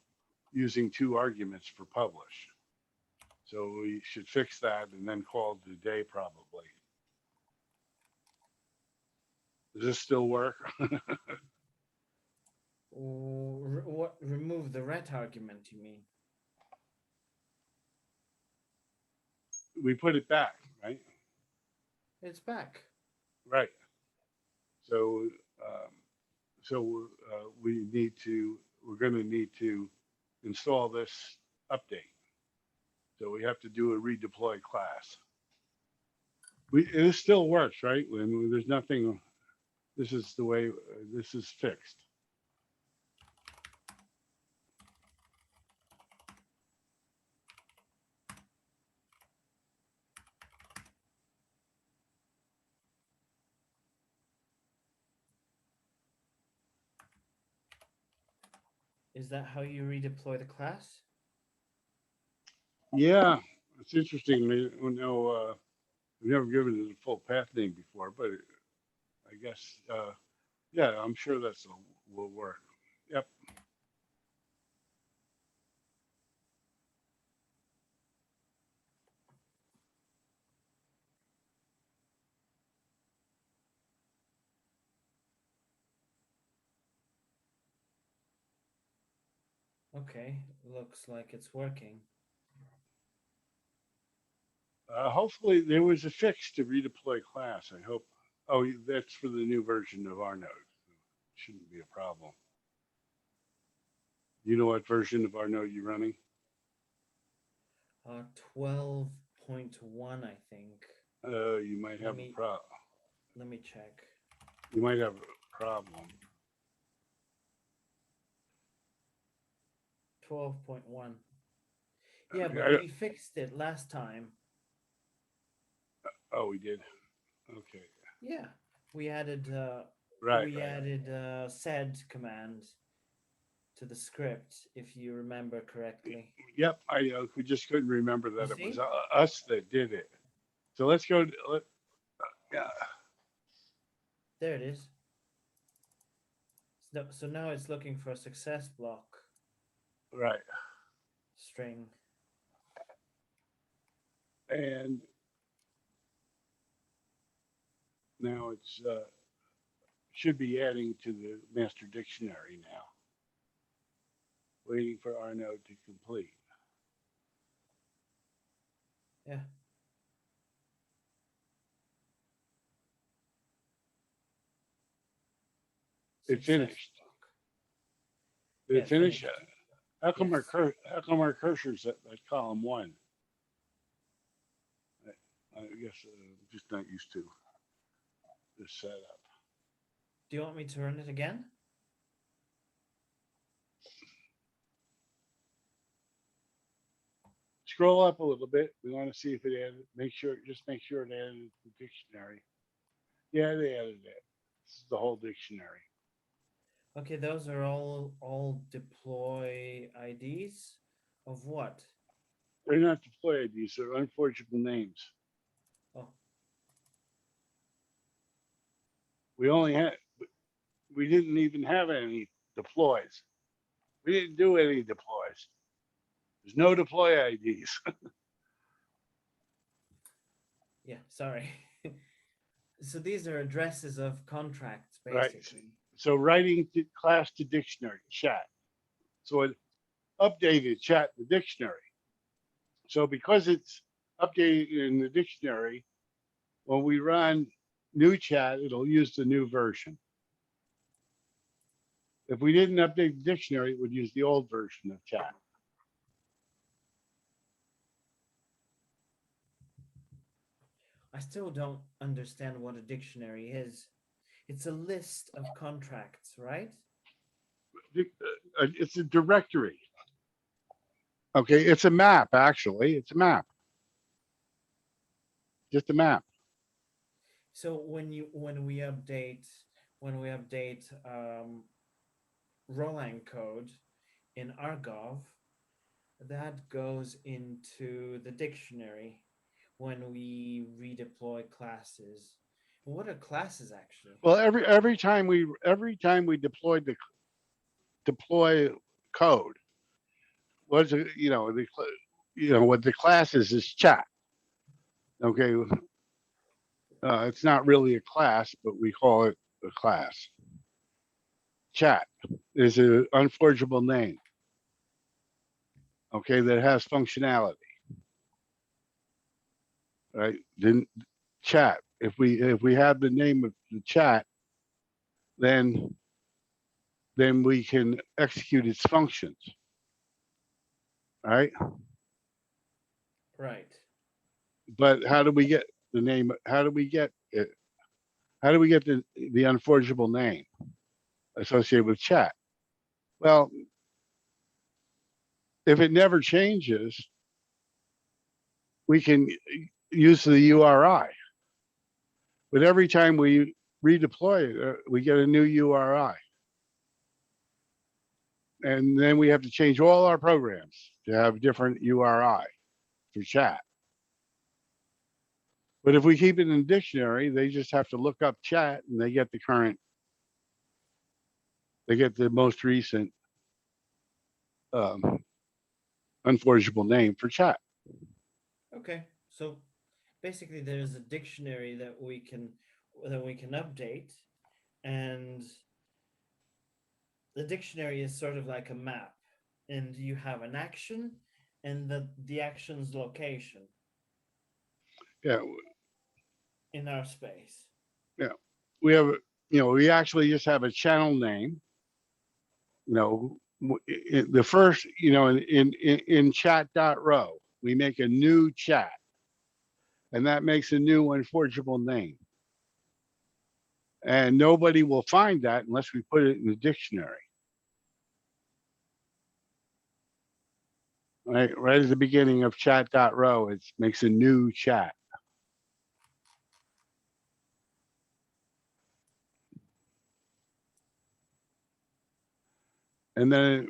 using 2 arguments for publish. So we should fix that and then call it a day probably. Does this still work? What? Remove the ret argument, you mean? We put it back, right? It's back. Right. So, we're going to need to install this update. So we have to do a redeploy class. It still works, right? When there's nothing, this is the way this is fixed. Is that how you redeploy the class? Yeah, it's interesting. We've never given it a full path name before, but I guess, yeah, I'm sure will work. Yep. Okay, looks like it's working. Hopefully there was a fix to redeploy class. I hope. Oh, that's for the new version of our node. Shouldn't be a problem. You know what version of our node you're running? 12.1, I think. You might have a problem. Let me check. You might have a problem. 12.1. Yeah, but we fixed it last time. Oh, we did. Okay. Yeah, we added sed command to the script, if you remember correctly. Yep, we just couldn't remember that it was See? us that did it. So let's go. Yeah. There it is. So now it's looking for a success block Right. string. And now it's should be adding to the master dictionary now. Waiting for our node to complete. Yeah. It Success finished. block. Did Yeah, it finish? finished. How come Yes. how come our cursor's at column 1? I guess I'm just not used to this setup. Do you want me to run it again? Scroll up a little bit. We want to see if it added. Just make sure it added the dictionary. Yeah, they added it. This is the whole dictionary. Okay, those are all deploy IDs of what? They're not deploy IDs. They're unforgeable names. Oh, We only had. We didn't even have any deploys. We didn't do any deploys. There's no deploy IDs. yeah, sorry. So these are addresses of contracts, Right. basically. So writing to class to dictionary chat. So it updated chat the dictionary. So because it's updated in the dictionary, when we run new chat, it'll use the new version. If we didn't update the dictionary, it would use the old version of chat. I still don't understand what a dictionary is. It's a list of contracts, right? It's a directory. Okay, it's a map, actually. It's a map. Just a map. So when we update Roland code in rgov, that goes into the dictionary when we redeploy classes. What are classes actually? Well, every time we deploy code, what's what the class is chat. Okay, it's not really a class, but we call it a class. Chat is an unforgeable name. Okay, that has functionality. Right? Then chat. If we have the name of the chat, then we can execute its functions. Right? Right. But how do we get the name? How do we get it? How do we get the unforgeable name associated with chat? Well, if it never changes, we can use the URI. But every time we redeploy it, we get a new URI. And then we have to change all our programs to have different URI for chat. But if we keep it in the dictionary, they just have to look up chat and they get the most recent unforgeable name for chat. Okay. So basically there's a dictionary that we can update, and the dictionary is sort of like a map, and you have an action and the action's location Yeah, in our space. yeah. We have, we actually just have a channel name. The first, in chat.row, we make a new chat, and that makes a new unforgeable name. And nobody will find that unless we put it in the dictionary. Right at the beginning of chat.row, it makes a new chat. And then,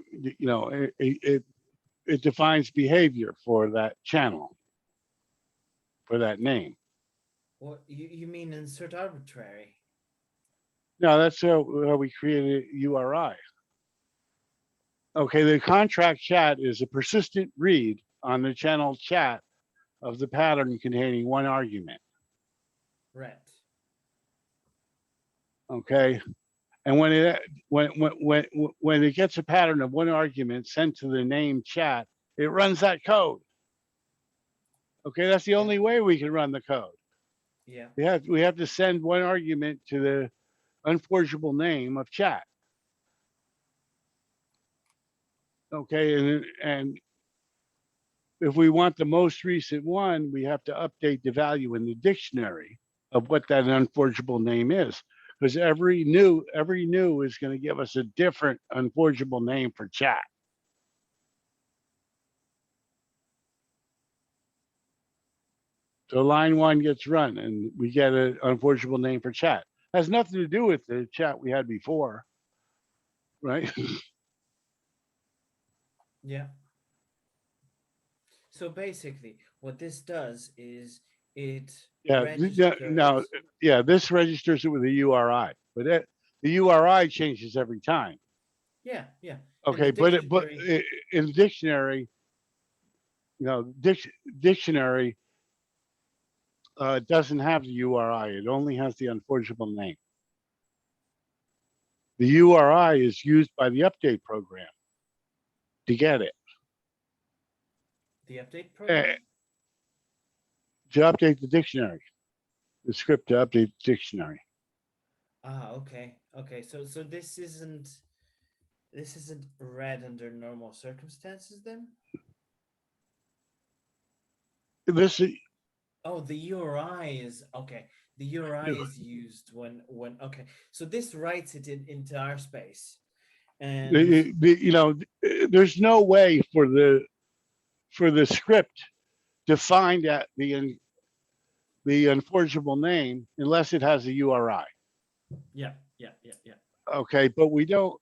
it defines behavior for that channel, for that name. What you mean insert arbitrary? No, that's how we create a URI. Okay, the contract chat is a persistent read on the channel chat of the pattern containing one argument. Right. Okay, and when it gets a pattern of one argument sent to the name chat, it runs that code. Okay, that's the only way we can run the code. Yeah. We have to send one argument to the unforgeable name of chat. Okay, and if we want the most recent one, we have to update the value in the dictionary of what that unforgeable name is. Because every new is going to give us a different unforgeable name for chat. So line 1 gets run and we get an unforgeable name for chat. Has nothing to do with the chat we had before, right? Yeah. So basically, what this does is it Yeah, now, registers. yeah, this registers it with a URI, but the URI changes every time. Yeah, yeah. In Okay, the but dictionary, in the dictionary, dictionary doesn't have the URI. It only has the unforgeable name. The URI is used by the update program to get it, the update eh, program. to update the dictionary, the script to update the dictionary. Ah, okay, okay. So this isn't read under normal circumstances then. This is Oh, the URI is okay. The URI is used when okay. So this writes it into our space, and there's no way for the script to find out the unforgeable name unless it has a URI. yeah, yeah, yeah, yeah. Okay, but we don't,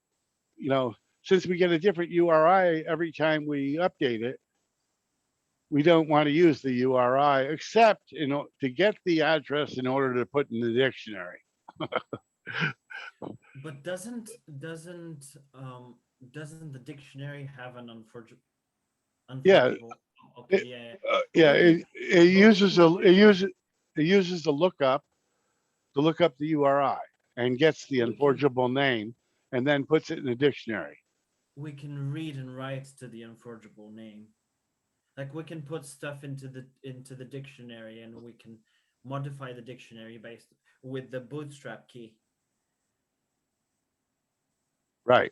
since we get a different URI every time we update it, we don't want to use the URI except to get the address in order to put in the dictionary. But doesn't the dictionary have an Yeah, unforgeable? Okay, it, yeah, yeah. But yeah, we can, it but we uses can. the lookup to look up the URI and gets the We can unforgeable name and then puts it in the dictionary. we can read and write to the unforgeable name. Like we can put stuff into the dictionary, and we can modify the dictionary based with the bootstrap key. Right,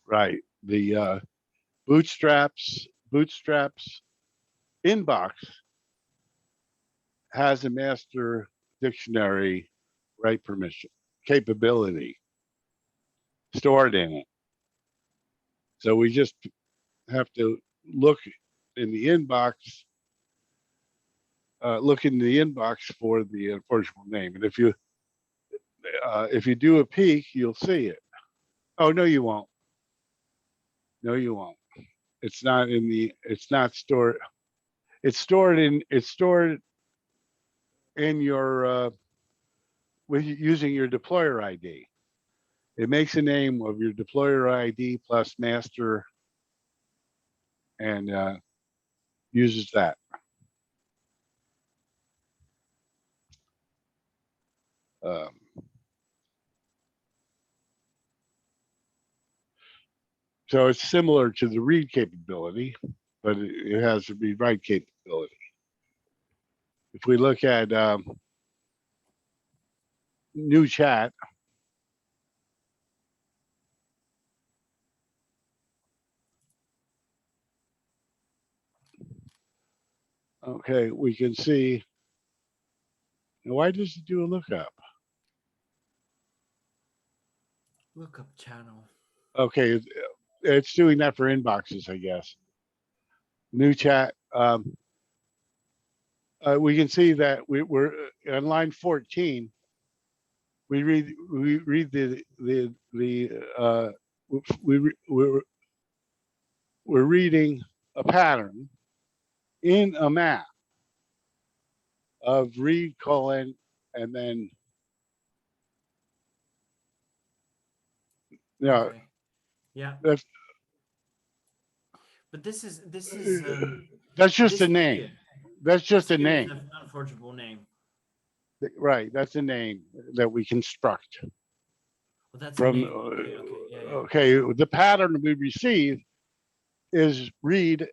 right. The bootstraps inbox has a master dictionary right permission capability stored in it. So we just have to look in the inbox, for the unforgeable name. And if you do a peek, you'll see it. Oh no, you won't. No, you won't. It's not in the. It's not stored. It's stored in your with using your deployer ID. It makes a name of your deployer ID plus master and uses that. Um, so it's similar to the read capability, but it has a read write capability. If we look at new chat, okay, we can see. Why does it do a lookup? Lookup channel. Okay, it's doing that for inboxes, I guess. New chat. We can see that we're on line 14. We read we're reading a pattern in a map of read colon and then Okay. Yeah. that's But this is that's just this a name. here That's this just a here is name, an unforgeable name. right? That's a name that we construct Well, that's a from. name. Okay. Okay. Yeah. Yeah. Okay, the pattern we receive is read.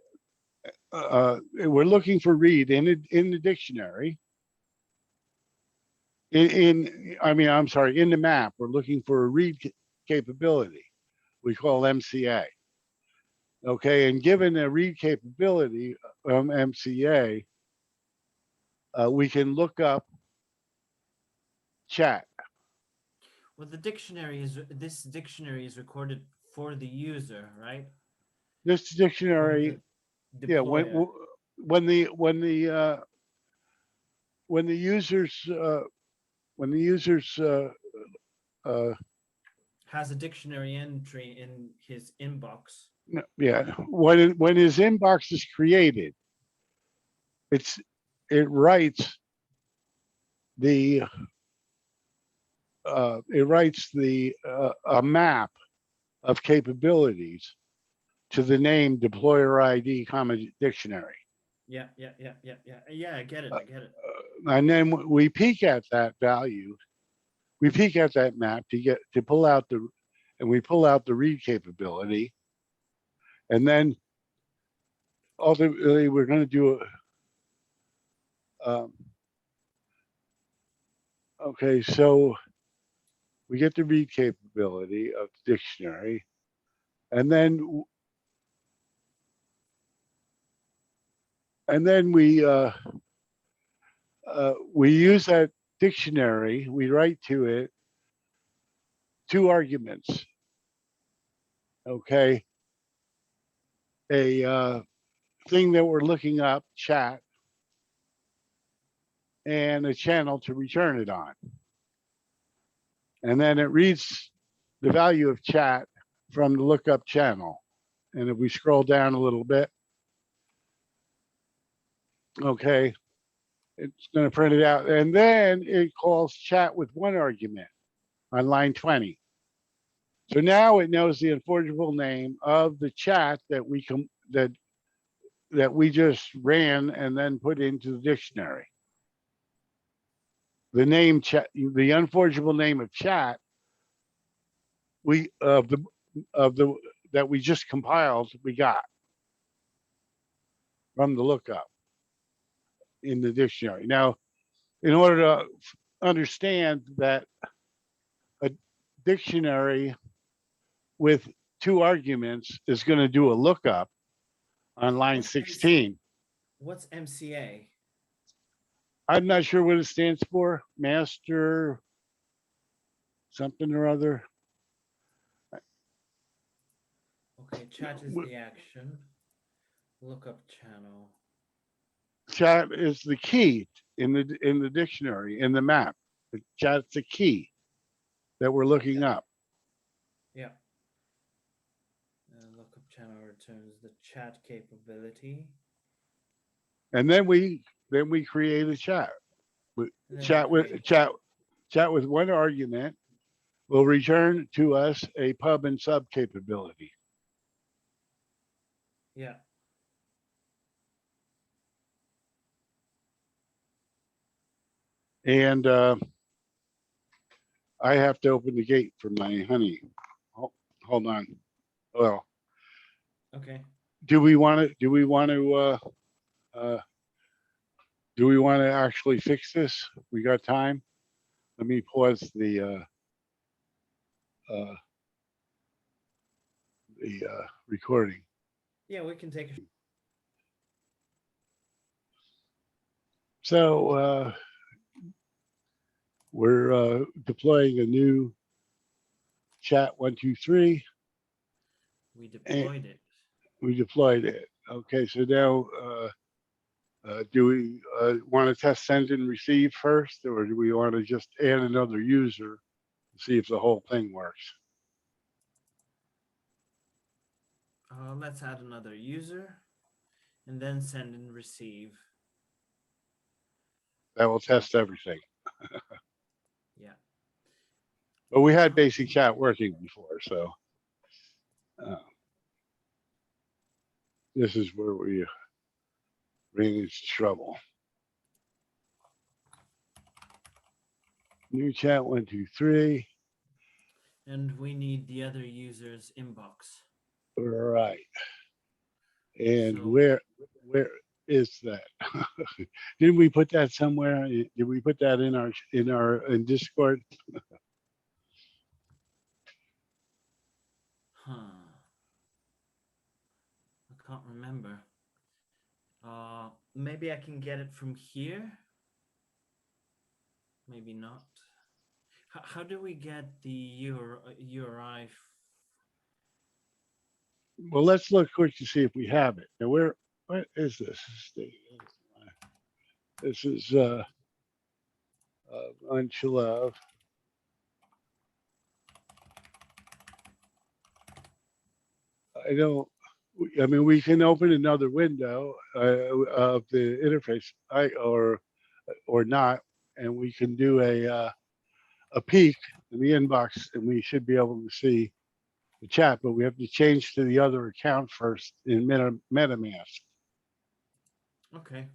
We're looking for read in the dictionary. I mean, I'm sorry, in the map, we're looking for a read capability. we call MCA. Okay, and given the read capability of MCA, we can look up chat. Well, this dictionary is recorded for the user, right? This For dictionary, the yeah, deployer. when the users Has a dictionary entry in his inbox. yeah, when his inbox is created, it writes the a map of capabilities to the name deployer ID, dictionary. Yeah. I get it. I get it. And then we peek at that value. We peek at that map to pull out and we pull out the read capability. And then ultimately we're going to do okay, so we get the read capability of the dictionary, and then we use that dictionary. We write to it 2 arguments. Okay, a thing that we're looking up, chat, and a channel to return it on. And then it reads the value of chat from the lookup channel. And if we scroll down a little bit, okay, it's going to print it out. And then it calls chat with 1 argument on line 20. So now it knows the unforgeable name of the chat that we just ran and then put into the dictionary. The name chat, the unforgeable name of chat, that we just compiled, we got from the lookup in the dictionary. Now, in order to understand that a dictionary with 2 arguments is going to do a lookup on line 16. What's MCA? I'm not sure what it stands for. Master something or other. Okay, chat is the action. Lookup channel. Chat is the key in the dictionary, in the map. Chat's the key that we're looking up. Yeah. Lookup channel returns the chat capability. And then we create a chat. Chat with 1 argument will return to us a pub and sub capability. Yeah. And I have to open the gate for my honey. Oh, hold on. Well, okay. Do we want to actually fix this? We got time? Let me pause the recording. Yeah, we can take a So we're deploying a new chat 123. We deployed it. We deployed it. Okay, so now do we want to test send and receive first, or do we want to just add another user to see if the whole thing works? Let's add another user and then send and receive. That will test everything. Yeah. But we had basic chat working before, so this is where we ran into trouble. New chat 123. And we need the other user's inbox. Right. And So- where is that? Didn't we put that somewhere? Did we put that in Discord? Huh. can't remember. Maybe I can get it from here. Maybe not. How do we get the URI? Well, let's look quick to see if we have it. Now, what is this? This is bunch of love. I mean, we can open another window of the interface, or not, and we can do a peek in the inbox, and we should be able to see the chat. But we have to change to the other account first in MetaMask, Okay.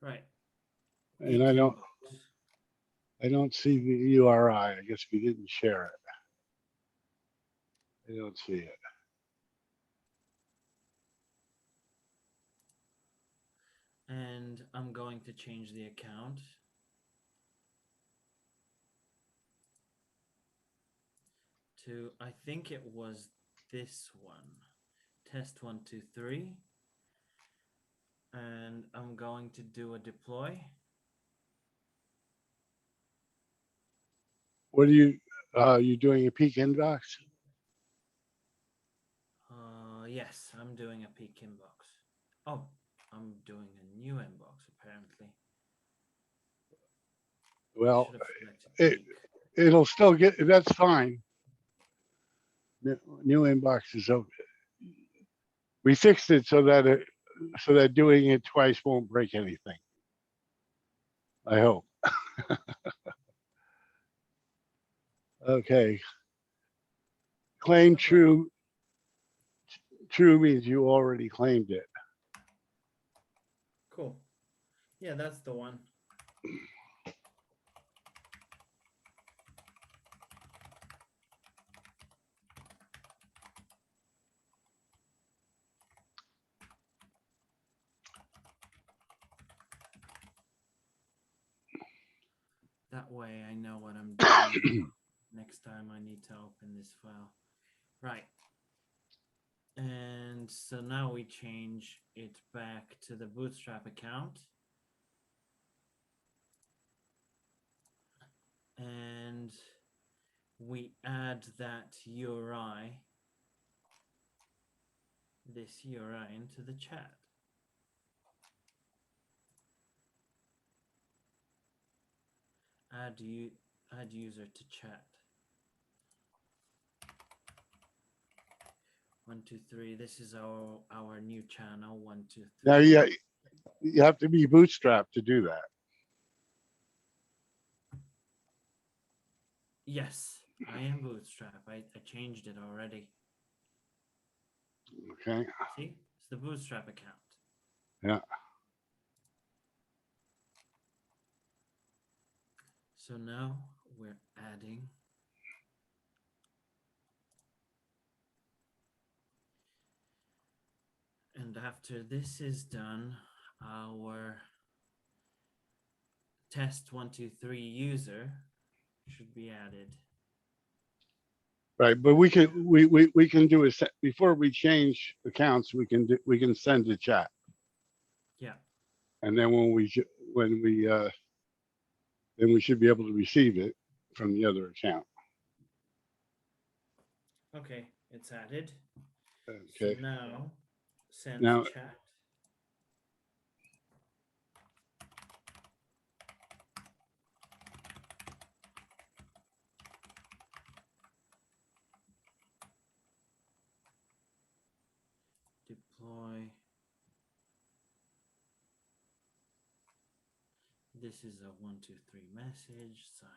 Right. and I don't see the URI. I guess we didn't share it. I don't see it. And I'm going to change the account to, I think it was this one, test123, and I'm going to do a deploy. What are you doing a peek inbox? Yes, I'm doing a peek inbox. Oh, I'm doing a new inbox apparently. Well, Should have selected peek. it'll still get, that's fine. New inbox is open. We fixed it so that doing it twice won't break anything. I hope. Okay. Claim true. True means you already claimed it. Cool. Yeah, that's the one. That way I know what I'm doing next time I need to open this file. Right. And so now we change it back to the Bootstrap account. And we add that URI, this URI into the chat. Add user to chat. 1, 2, 3. This is our new channel. 1, 2, 3. Now, yeah, you have to be bootstrapped to do that. Yes, I am Bootstrap. I changed it already. Okay. See, it's the Bootstrap account. Yeah. So now we're adding and after this is done, our test123 user should be added. Right, but we can do a set before we change accounts. We can send a chat, Yeah. and then then we should be able to receive it from the other account. Okay, it's added. Okay. So now send Now, chat. Deploy. This is a 1, 2, 3 message sign.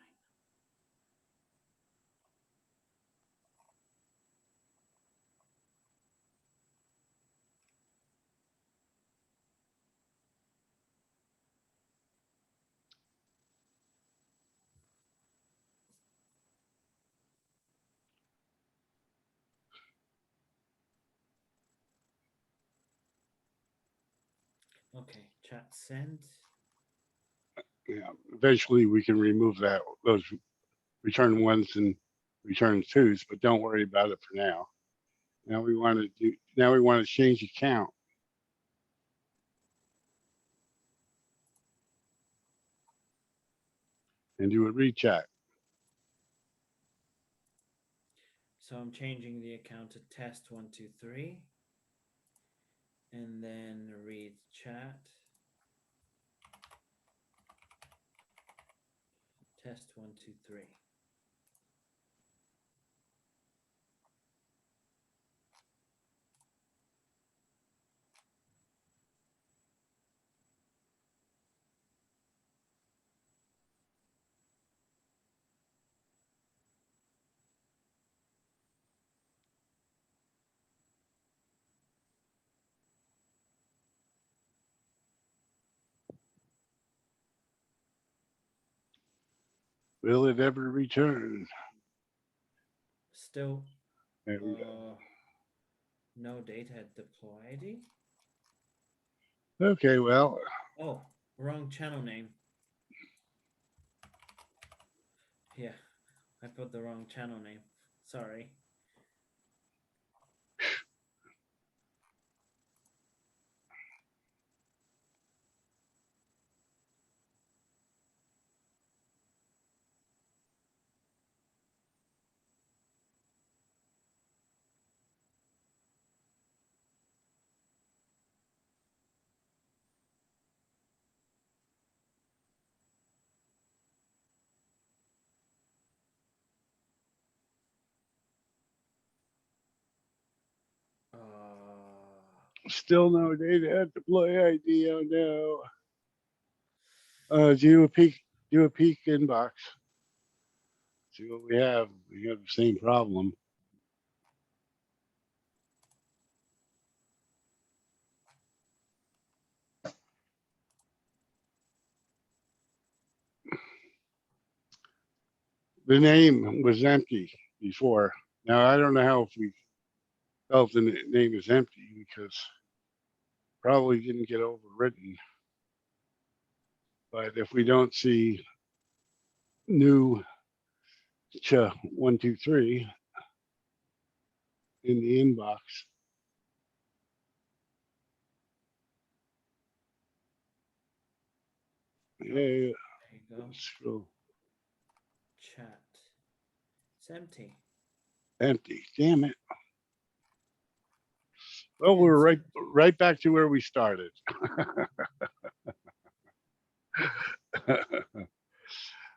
Okay, chat sent. yeah, eventually we can remove those return ones and return twos, but don't worry about it for now. Now we want to do, now we want to change account. And do a recheck. So I'm changing the account to test123 and then read chat. Test123. Will it ever return? Still There we go. no data deployed. Okay, well, Oh, wrong channel name. Yeah, I put the wrong channel name. Sorry. still no data deploy ID. Oh no. Do a peek inbox. See what we have. We have the same problem. The name was empty before. Now I don't know how if we if the name is empty because probably didn't get overwritten. But if we don't see new cha 123 in the inbox, yeah, There you go. scroll Chat. It's empty. empty. Damn it. Well, Yeah, we're it's right back to where we started.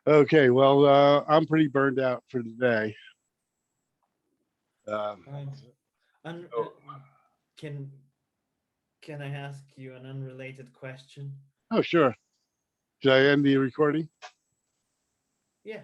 Okay, well, I'm pretty burned out for today. un- Oh. can I ask you an unrelated question? Oh, sure. Should I end the recording? Yeah.